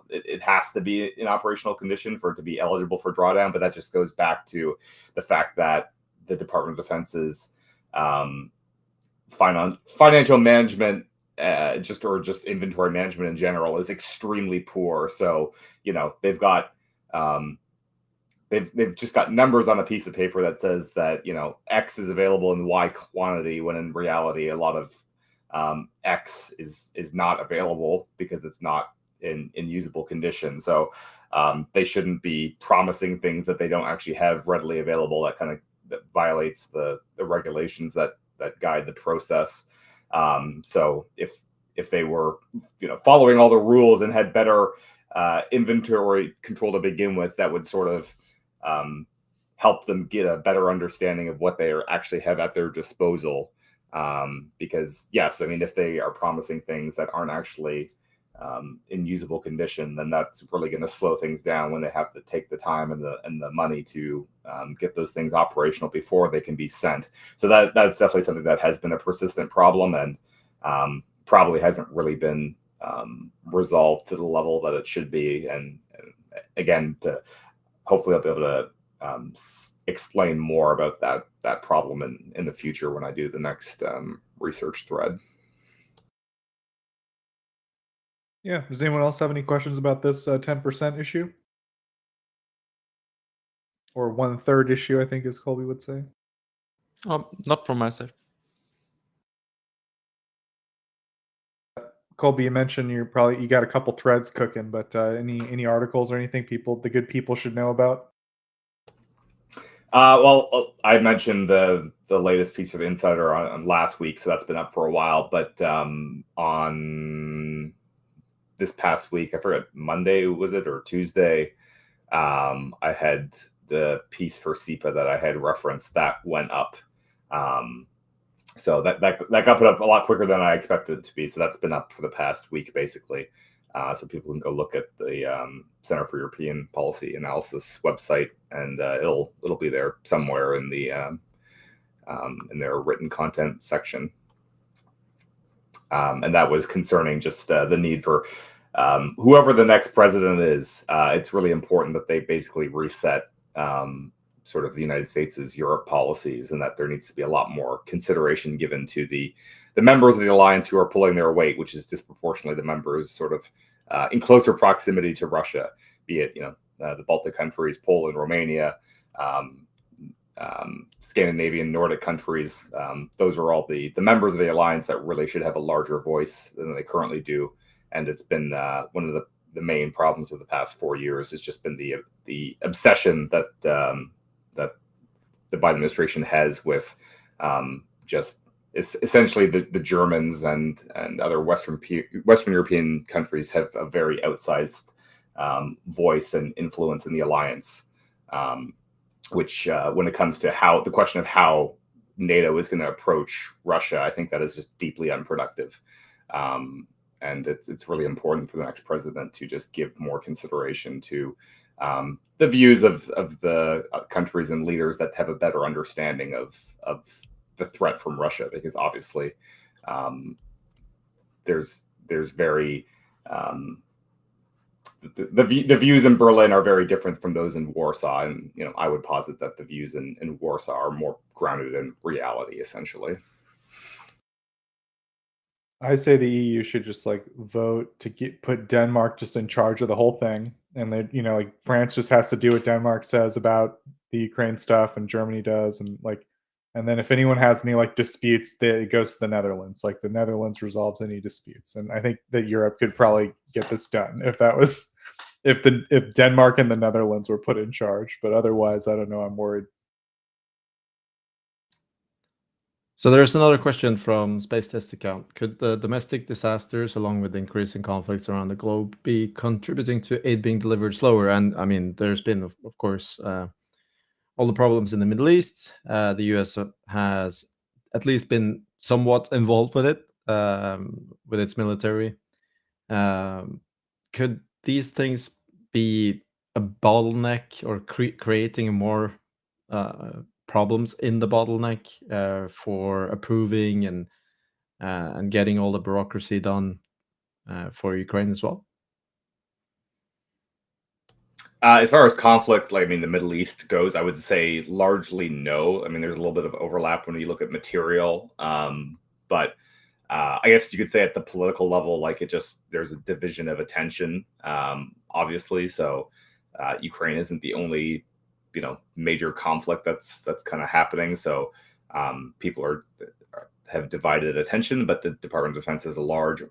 It has to be in operational condition for it to be eligible for drawdown. But that just goes back to the fact that the Department of Defense's financial management, just inventory management in general, is extremely poor. So, they've got they've just got numbers on a piece of paper that says that X is available in Y quantity, when in reality a lot of X is not available because it's not in usable condition. So they shouldn't be promising things that they don't actually have readily available. That violates the regulations that guide the process. So if they were following all the rules and had better inventory control to begin with, that would sort of help them get a better understanding of what they actually have at their disposal. Because yes, I mean, if they are promising things that aren't actually in usable condition, then that's really going to slow things down when they have to take the time and the money to get those things operational before they can be sent. So that's definitely something that has been a persistent problem, and probably hasn't really been resolved to the level that it should be. And again, hopefully I'll be able to explain more about that problem in the future when I do the next research thread. Yeah. Does anyone else have any questions about this 10% issue? Or 1/3 issue, I think, as Colby would say. Not from my side. Colby, you mentioned you got a couple threads cooking, but any articles or anything the good people should know about? Well, I mentioned the latest piece of Insider on last week, so that's been up for a while. But on this past week, I forget, Monday was it or Tuesday? I had the piece for SIPA that I had referenced that went up. So that got put up a lot quicker than I expected it to be. So that's been up for the past week, basically. So people can go look at the Center for European Policy Analysis website, and it'll be there somewhere in the in their written content section. And that was concerning just the need for whoever the next president is. It's really important that they basically reset sort of the United States' Europe policies, and that there needs to be a lot more consideration given to the members of the alliance who are pulling their weight, which is disproportionately the members sort of in closer proximity to Russia, be it the Baltic countries, Poland, Romania, Scandinavian, Nordic countries. Those are all the members of the alliance that really should have a larger voice than they currently do. And it's been one of the main problems of the past 4 years. It's just been the obsession that that the Biden administration has with just essentially the Germans and other Western European countries have a very outsized voice and influence in the alliance, which when it comes to the question of how NATO is going to approach Russia, I think that is just deeply unproductive. And it's really important for the next president to just give more consideration to the views of the countries and leaders that have a better understanding of the threat from Russia, because obviously there's very the views in Berlin are very different from those in Warsaw, and I would posit that the views in Warsaw are more grounded in reality, essentially. I say the EU should just vote to put Denmark just in charge of the whole thing, and then France just has to do what Denmark says about the Ukraine stuff, and Germany does, and then if anyone has any disputes, it goes to the Netherlands. The Netherlands resolves any disputes, and I think that Europe could probably get this done if Denmark and the Netherlands were put in charge. But otherwise, I don't know. I'm worried. So there's another question from Space Test Account. Could the domestic disasters, along with increasing conflicts around the globe, be contributing to aid being delivered slower? And I mean, there's been, of course, all the problems in the Middle East. The US has at least been somewhat involved with it, with its military. Could these things be a bottleneck or creating more problems in the bottleneck for approving and getting all the bureaucracy done for Ukraine as well? As far as conflict, the Middle East goes, I would say largely no. I mean, there's a little bit of overlap when you look at material, but I guess you could say at the political level, there's a division of attention, obviously. So Ukraine isn't the only major conflict that's kind of happening. So people have divided attention, but the Department of Defense is a large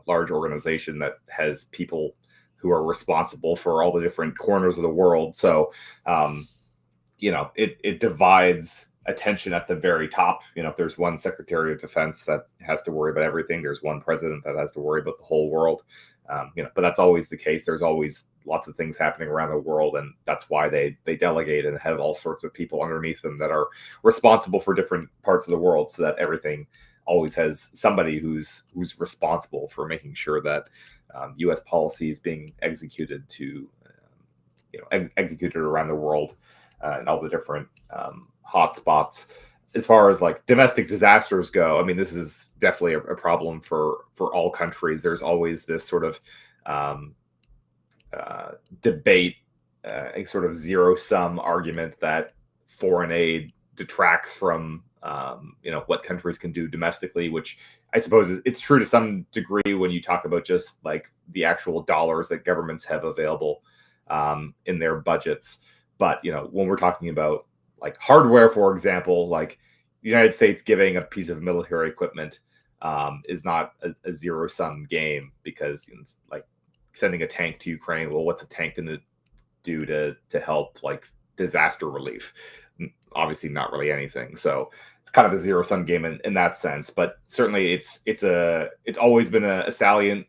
organization that has people who are responsible for all the different corners of the world. So it divides attention at the very top. If there's one Secretary of Defense that has to worry about everything, there's one president that has to worry about the whole world. But that's always the case. There's always lots of things happening around the world, and that's why they delegate and have all sorts of people underneath them that are responsible for different parts of the world, so that everything always has somebody who's responsible for making sure that U.S. policy is being executed executed around the world and all the different hotspots. As far as domestic disasters go, I mean, this is definitely a problem for all countries. There's always this sort of debate, a sort of zero-sum argument that foreign aid detracts from what countries can do domestically, which I suppose it's true to some degree when you talk about just the actual dollars that governments have available in their budgets. But when we're talking about hardware, for example, the United States giving a piece of military equipment is not a zero-sum game, because it's like sending a tank to Ukraine. Well, what's a tank going to do to help like disaster relief? Obviously, not really anything. So it's kind of a zero-sum game in that sense. But certainly, it's always been a salient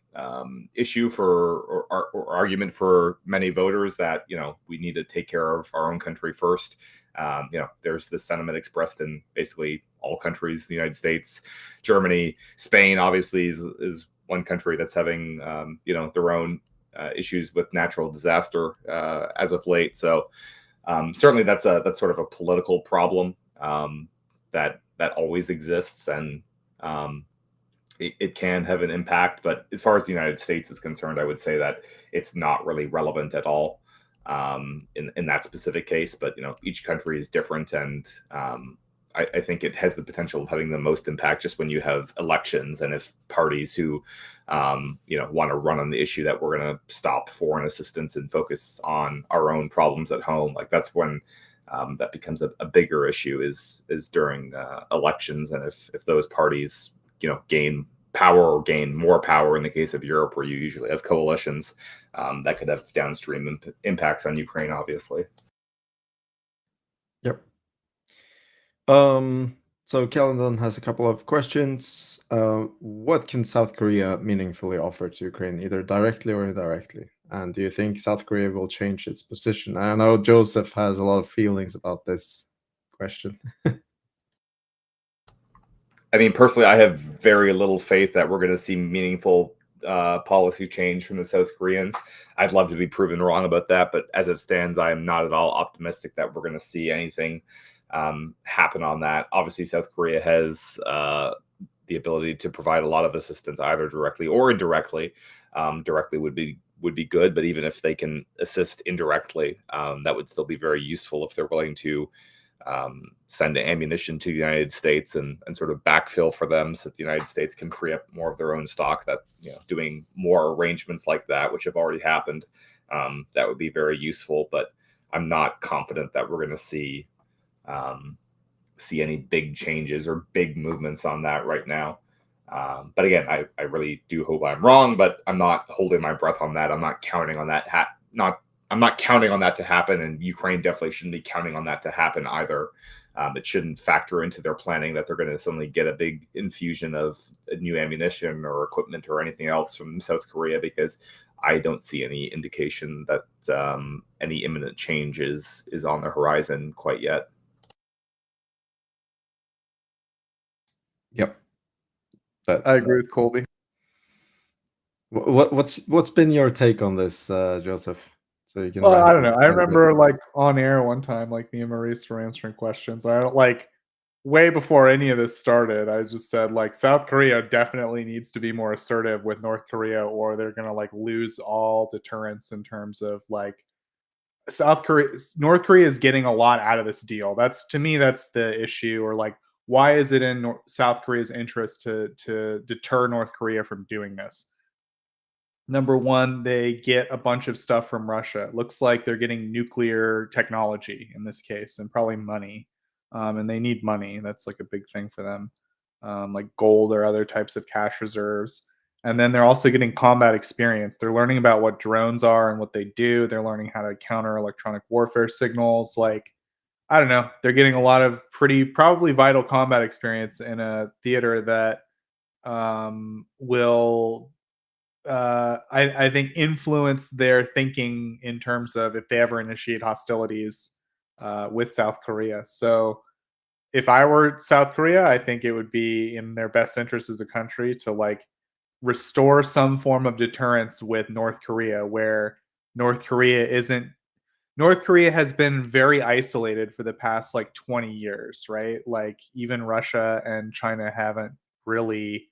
issue or argument for many voters that we need to take care of our own country first. There's this sentiment expressed in basically all countries. The United States, Germany, Spain, obviously is one country that's having their own issues with natural disaster as of late. So certainly that's sort of a political problem that always exists, and it can have an impact. But as far as the United States is concerned, I would say that it's not really relevant at all in that specific case. But each country is different, and I think it has the potential of having the most impact just when you have elections, and if parties who want to run on the issue that we're going to stop foreign assistance and focus on our own problems at home, like that's when that becomes a bigger issue is during elections. And if those parties gain power or gain more power, in the case of Europe where you usually have coalitions, that could have downstream impacts on Ukraine, obviously. Yep. So Kelley has a couple of questions. What can South Korea meaningfully offer to Ukraine, either directly or indirectly? And do you think South Korea will change its position? I know Joseph has a lot of feelings about this question. I mean, personally, I have very little faith that we're going to see meaningful policy change from the South Koreans. I'd love to be proven wrong about that, but as it stands, I am not at all optimistic that we're going to see anything happen on that. Obviously, South Korea has the ability to provide a lot of assistance, either directly or indirectly. Directly would be good, but even if they can assist indirectly, that would still be very useful if they're willing to send ammunition to the United States and sort of backfill for them, so that the United States can free up more of their own stock. That doing more arrangements like that, which have already happened, that would be very useful. But I'm not confident that we're going to see any big changes or big movements on that right now. But again, I really do hope I'm wrong, but I'm not holding my breath on that. I'm not counting on that. I'm not counting on that to happen, and Ukraine definitely shouldn't be counting on that to happen either. It shouldn't factor into their planning that they're going to suddenly get a big infusion of new ammunition or equipment or anything else from South Korea, because I don't see any indication that any imminent change is on the horizon quite yet. Yep. I agree with Colby. What's been your take on this, Joseph? So you can. Well, I don't know. I remember like on air one time, like me and Maurice were answering questions. I don't like way before any of this started. I just said like South Korea definitely needs to be more assertive with North Korea, or they're gonna like lose all deterrence in terms of like North Korea is getting a lot out of this deal. That's, to me, that's the issue. Or like, why is it in South Korea's interest to deter North Korea from doing this? Number one, they get a bunch of stuff from Russia. It looks like they're getting nuclear technology in this case, and probably money. And they need money. That's like a big thing for them, like gold or other types of cash reserves. And then they're also getting combat experience. They're learning about what drones are and what they do. They're learning how to counter electronic warfare signals. Like, I don't know. They're getting a lot of probably vital combat experience in a theater that will I think influence their thinking in terms of if they ever initiate hostilities with South Korea. So if I were South Korea, I think it would be in their best interest as a country to like restore some form of deterrence with North Korea, where North Korea has been very isolated for the past like 20 years, right? Like even Russia and China haven't really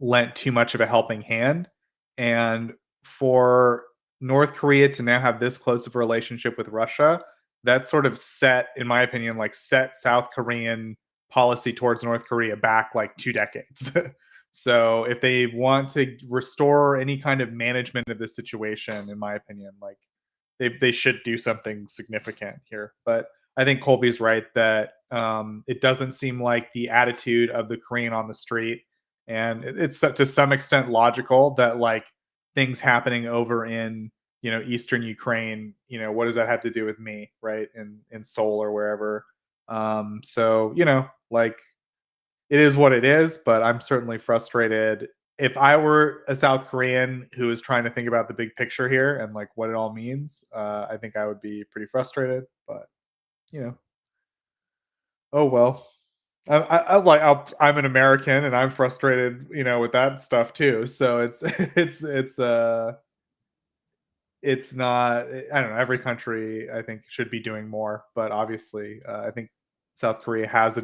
lent too much of a helping hand. And for North Korea to now have this close of a relationship with Russia, that sort of in my opinion, like set South Korean policy towards North Korea back like 2 decades. So if they want to restore any kind of management of this situation, in my opinion, like they should do something significant here. But I think Colby's right that It doesn't seem like the attitude of the Korean on the street, and it's to some extent logical that like things happening over in eastern Ukraine, what does that have to do with me, right? In Seoul or wherever. So like it is what it is, but I'm certainly frustrated. If I were a South Korean who is trying to think about the big picture here and like what it all means, I think I would be pretty frustrated. But oh well. I'm an American and I'm frustrated, with that stuff too. So it's not. I don't know. Every country I think should be doing more, but obviously, I think South Korea has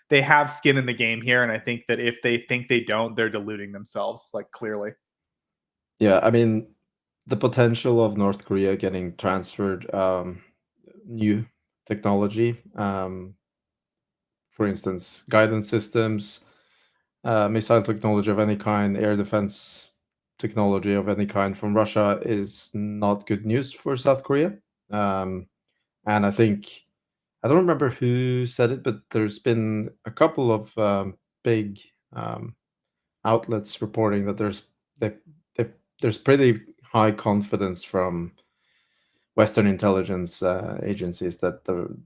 they have skin in the game here, and I think that if they think they don't, they're deluding themselves, like clearly. Yeah, I mean, the potential of North Korea getting transferred new technology, for instance, guidance systems, missile technology of any kind, air defense technology of any kind from Russia is not good news for South Korea. And I think, I don't remember who said it, but there's been a couple of big outlets reporting that there's pretty high confidence from Western intelligence agencies that the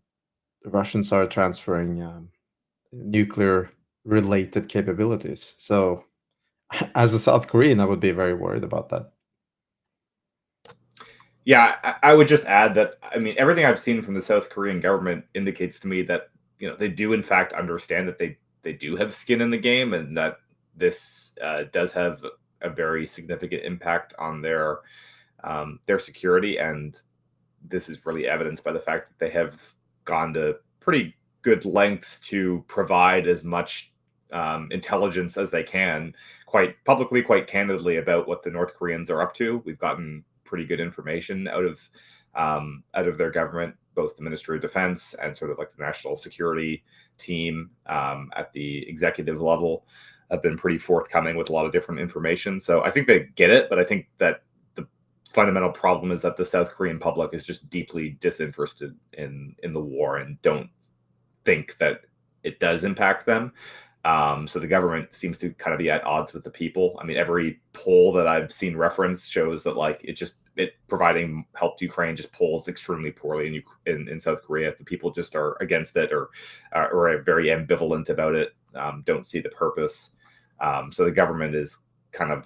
Russians are transferring nuclear related capabilities. So as a South Korean, I would be very worried about that. Yeah, I would just add that, I mean, everything I've seen from the South Korean government indicates to me that, they do in fact understand that they do have skin in the game, and that this does have a very significant impact on their security. And this is really evidenced by the fact that they have gone to pretty good lengths to provide as much intelligence as they can, quite publicly, quite candidly, about what the North Koreans are up to. We've gotten pretty good information out of their government, both the Ministry of Defense and sort of like the national security team at the executive level have been pretty forthcoming with a lot of different information. So I think they get it, but I think that the fundamental problem is that the South Korean public is just deeply disinterested in the war and don't think that it does impact them. So the government seems to kind of be at odds with the people. I mean, every poll that I've seen reference shows that like it providing help to Ukraine just polls extremely poorly in South Korea. The people just are against it or are very ambivalent about it. Don't see the purpose. So the government is kind of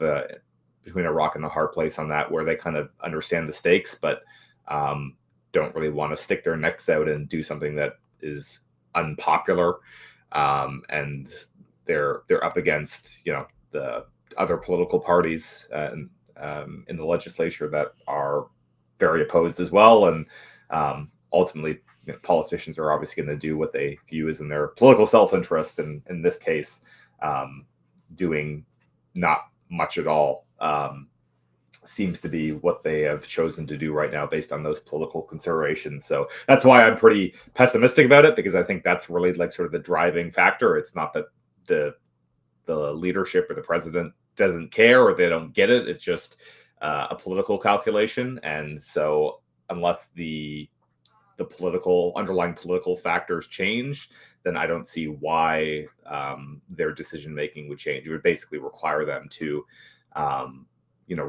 between a rock and a hard place on that, where they kind of understand the stakes, but don't really want to stick their necks out and do something that is unpopular. And they're up against the other political parties in the legislature that are very opposed as well, and ultimately politicians are obviously going to do what they view as in their political self-interest, and in this case doing not much at all seems to be what they have chosen to do right now based on those political considerations. So that's why I'm pretty pessimistic about it, because I think that's really like sort of the driving factor. It's not that the leadership or the president doesn't care or they don't get it. It's just a political calculation. And so unless the underlying political factors change, then I don't see why their decision making would change. It would basically require them to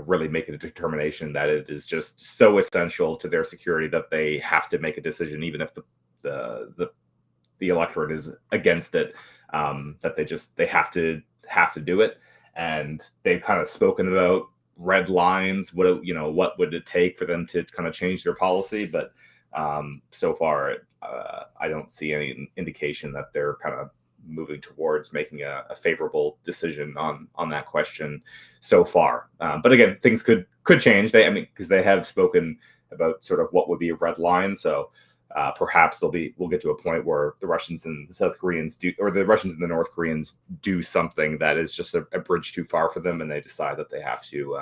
really make a determination that it is just so essential to their security that they have to make a decision, even if the electorate is against it, that they have to do it. And they've kind of spoken about red lines. What would it take for them to kind of change their policy? But so far, I don't see any indication that they're kind of moving towards making a favorable decision on that question so far. But again, things could change. Because they have spoken about sort of what would be a red line. So perhaps we'll get to a point where the Russians and the South Koreans or the Russians and the North Koreans do something that is just a bridge too far for them, and they decide that they have to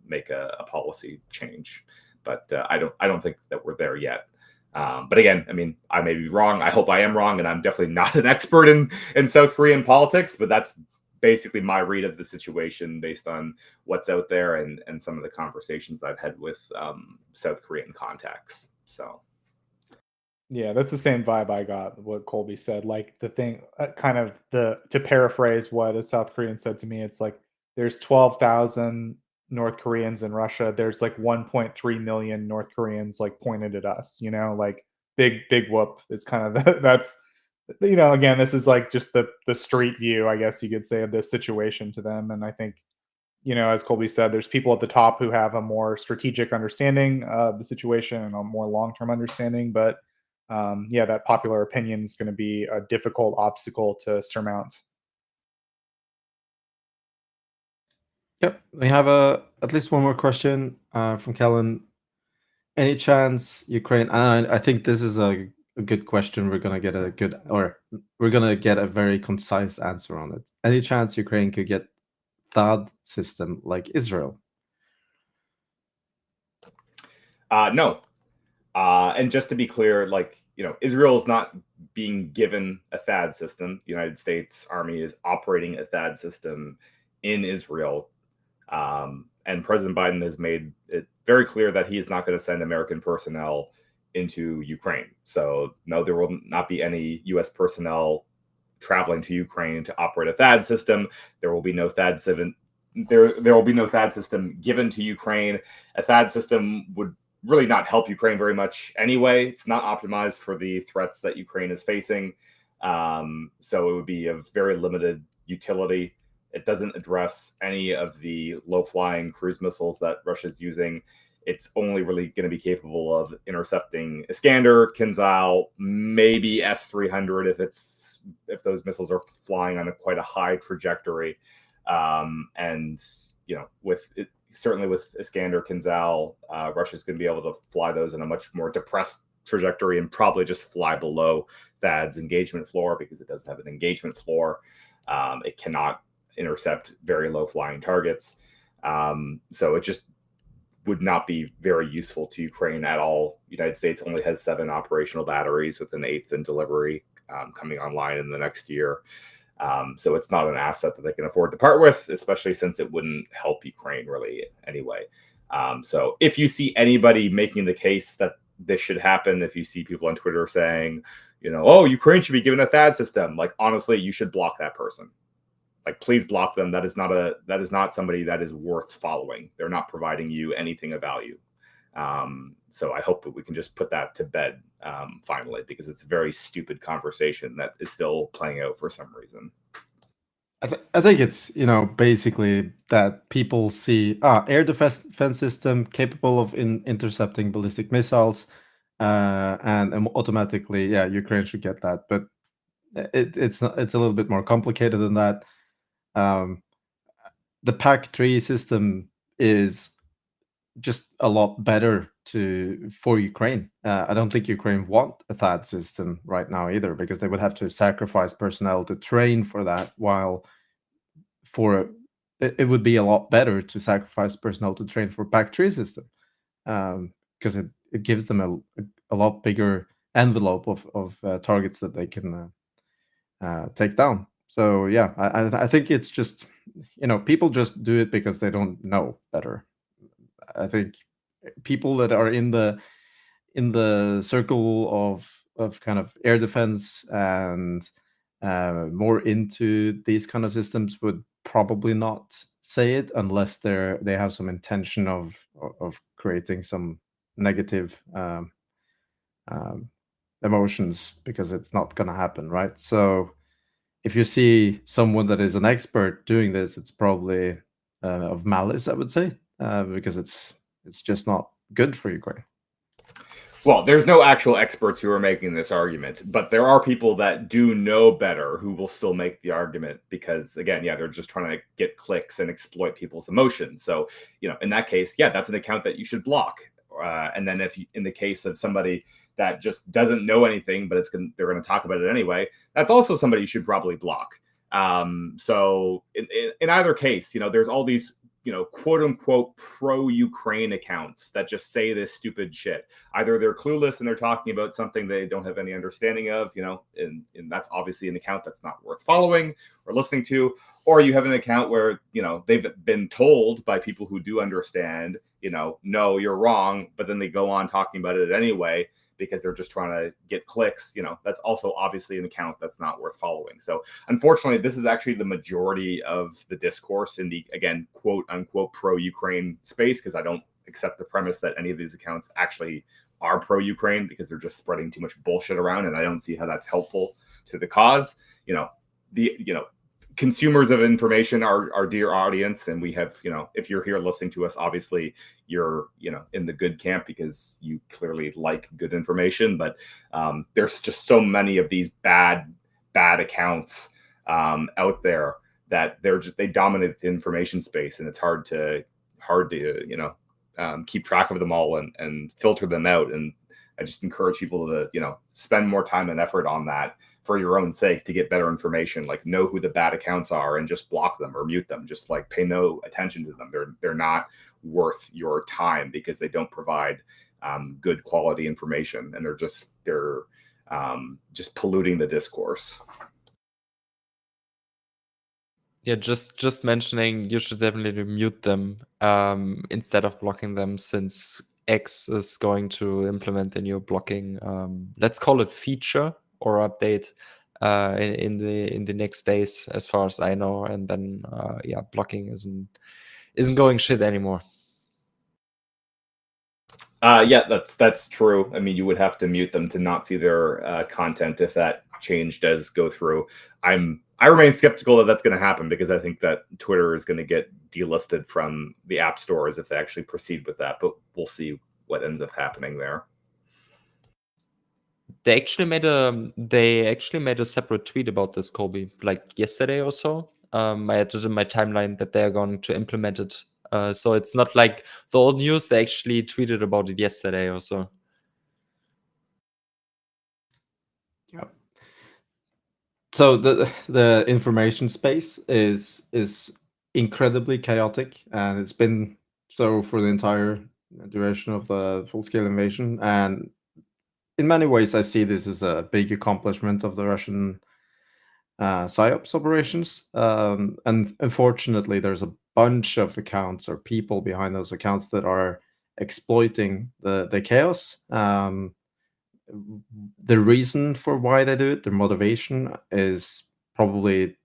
make a policy change. But I don't think that we're there yet. But again, I mean, I may be wrong. I hope I am wrong, and I'm definitely not an expert in South Korean politics, but that's basically my read of the situation based on what's out there and some of the conversations I've had with South Korean contacts. So, Yeah, that's the same vibe I got, what Colby said. Like the thing, to paraphrase what a South Korean said to me, it's like there's 12,000 North Koreans in Russia. There's like 1.3 million North Koreans like pointed at us, like big whoop. It's kind of that's, again, this is like just the street view, I guess you could say, of this situation to them. And I think, as Colby said, there's people at the top who have a more strategic understanding of the situation and a more long-term understanding. But yeah, that popular opinion is going to be a difficult obstacle to surmount. Yep, we have at least one more question from Kellen. Any chance Ukraine? And I think this is a good question. We're gonna get a very concise answer on it. Any chance Ukraine could get THAAD system like Israel? No. And just to be clear, Israel is not being given a THAAD system. The United States Army is operating a THAAD system in Israel. And President Biden has made it very clear that he's not going to send American personnel into Ukraine. So no, there will not be any U.S. personnel traveling to Ukraine to operate a THAAD system. There will be no THAAD system. There will be no THAAD system given to Ukraine. A THAAD system would really not help Ukraine very much anyway. It's not optimized for the threats that Ukraine is facing. So it would be of very limited utility. It doesn't address any of the low-flying cruise missiles that Russia's using. It's only really going to be capable of intercepting Iskander, Kinzhal, maybe S-300 if those missiles are flying on quite a high trajectory. And certainly with Iskander, Kinzhal, Russia's going to be able to fly those in a much more depressed trajectory and probably just fly below THAAD's engagement floor because it doesn't have an engagement floor. It cannot intercept very low flying targets. So it just would not be very useful to Ukraine at all. The United States only has 7 operational batteries with an 8th in delivery coming online in the next year. So it's not an asset that they can afford to part with, especially since it wouldn't help Ukraine really anyway. So if you see anybody making the case that this should happen, if you see people on Twitter saying, oh, Ukraine should be given a THAAD system, honestly, you should block that person. Please block them. That is not somebody that is worth following. They're not providing you anything of value. So I hope that we can just put that to bed finally, because it's a very stupid conversation that is still playing out for some reason. I think it's basically that people see air defense system capable of intercepting ballistic missiles, and automatically, yeah, Ukraine should get that. But it's a little bit more complicated than that. The PAC-3 system is just a lot better for Ukraine. I don't think Ukraine want a THAAD system right now either, because they would have to sacrifice personnel to train for that, while it would be a lot better to sacrifice personnel to train for PAC-3 system, because it gives them a lot bigger envelope of targets that they can take down. So yeah, I think it's just people just do it because they don't know better. I think people that are in the circle of kind of air defense and more into these kind of systems would probably not say it unless they have some intention of creating some negative emotions, because it's not going to happen, right? So if you see someone that is an expert doing this, it's probably of malice, I would say, because it's just not good for Ukraine. Well, there's no actual experts who are making this argument, but there are people that do know better who will still make the argument because, again, yeah, they're just trying to get clicks and exploit people's emotions. So, in that case, yeah, that's an account that you should block. And then in the case of somebody that just doesn't know anything, but they're going to talk about it anyway, that's also somebody you should probably block. So in either case, there's all these, quote unquote pro-Ukraine accounts that just say this stupid shit. Either they're clueless and they're talking about something they don't have any understanding of, and that's obviously an account that's not worth following or listening to, or you have an account where, they've been told by people who do understand, no, you're wrong, but then they go on talking about it anyway. because they're just trying to get clicks, that's also obviously an account that's not worth following. So unfortunately, this is actually the majority of the discourse in the, again, quote unquote pro-Ukraine space, because I don't accept the premise that any of these accounts actually are pro-Ukraine, because they're just spreading too much bullshit around, and I don't see how that's helpful to the cause. Consumers of information are our dear audience, and we have, if you're here listening to us, obviously you're, in the good camp because you clearly like good information. But there's just so many of these bad accounts out there that they dominate the information space, and it's hard to keep track of them all and filter them out. And I just encourage people to, spend more time and effort on that for your own sake, to get better information, like know who the bad accounts are and just block them or mute them. Just like pay no attention to them. They're not worth your time, because they don't provide good quality information, and they're just polluting the discourse. Yeah, just mentioning, you should definitely mute them instead of blocking them, since X is going to implement a new blocking, let's call it feature or update in the next days, as far as I know. And then blocking isn't going shit anymore. That's true. I mean, you would have to mute them to not see their content if that change does go through. I remain skeptical that that's going to happen, because I think that Twitter is going to get delisted from the app stores if they actually proceed with that. But we'll see what ends up happening there. They actually made a separate tweet about this, Colby, like yesterday or so. I had it in my timeline that they are going to implement it. So it's not like the old news. They actually tweeted about it yesterday or so. Yeah. So the information space is incredibly chaotic, and it's been so for the entire duration of the full-scale invasion. And in many ways, I see this as a big accomplishment of the Russian PSYOPs operations. And unfortunately, there's a bunch of accounts or people behind those accounts that are exploiting the chaos. The reason for why they do it, their motivation, is probably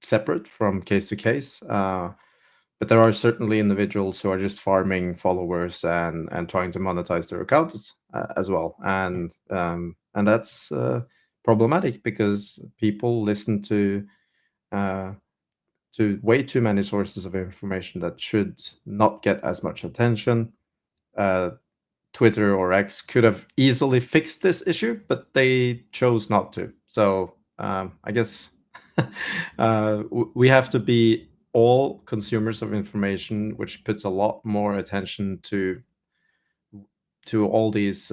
separate from case to case. But there are certainly individuals who are just farming followers and trying to monetize their accounts as well. And that's problematic, because people listen to way too many sources of information that should not get as much attention. Twitter or X could have easily fixed this issue, but they chose not to. So I guess we have to be all consumers of information, which puts a lot more attention to all these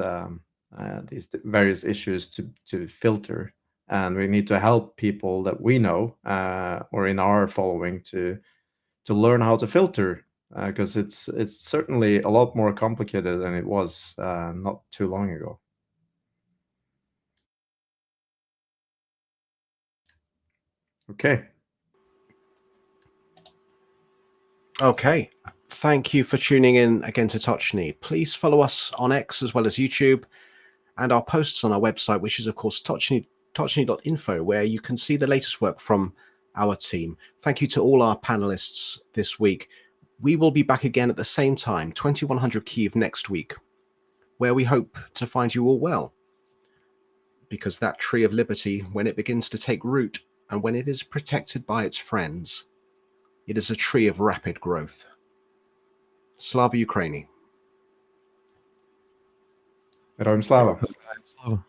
various issues to filter. And we need to help people that we know or in our following to learn how to filter, because it's certainly a lot more complicated than it was not too long ago. Okay. Okay. Thank you for tuning in again to Tochnyi. Please follow us on X as well as YouTube, and our posts on our website, which is, of course, tochnyi.info, where you can see the latest work from our team. Thank you to all our panelists this week. We will be back again at the same time, 2100 Kyiv next week, where we hope to find you all well. Because that tree of liberty, when it begins to take root and when it is protected by its friends, it is a tree of rapid growth. Slava Ukraini. Heroям слава. Slava.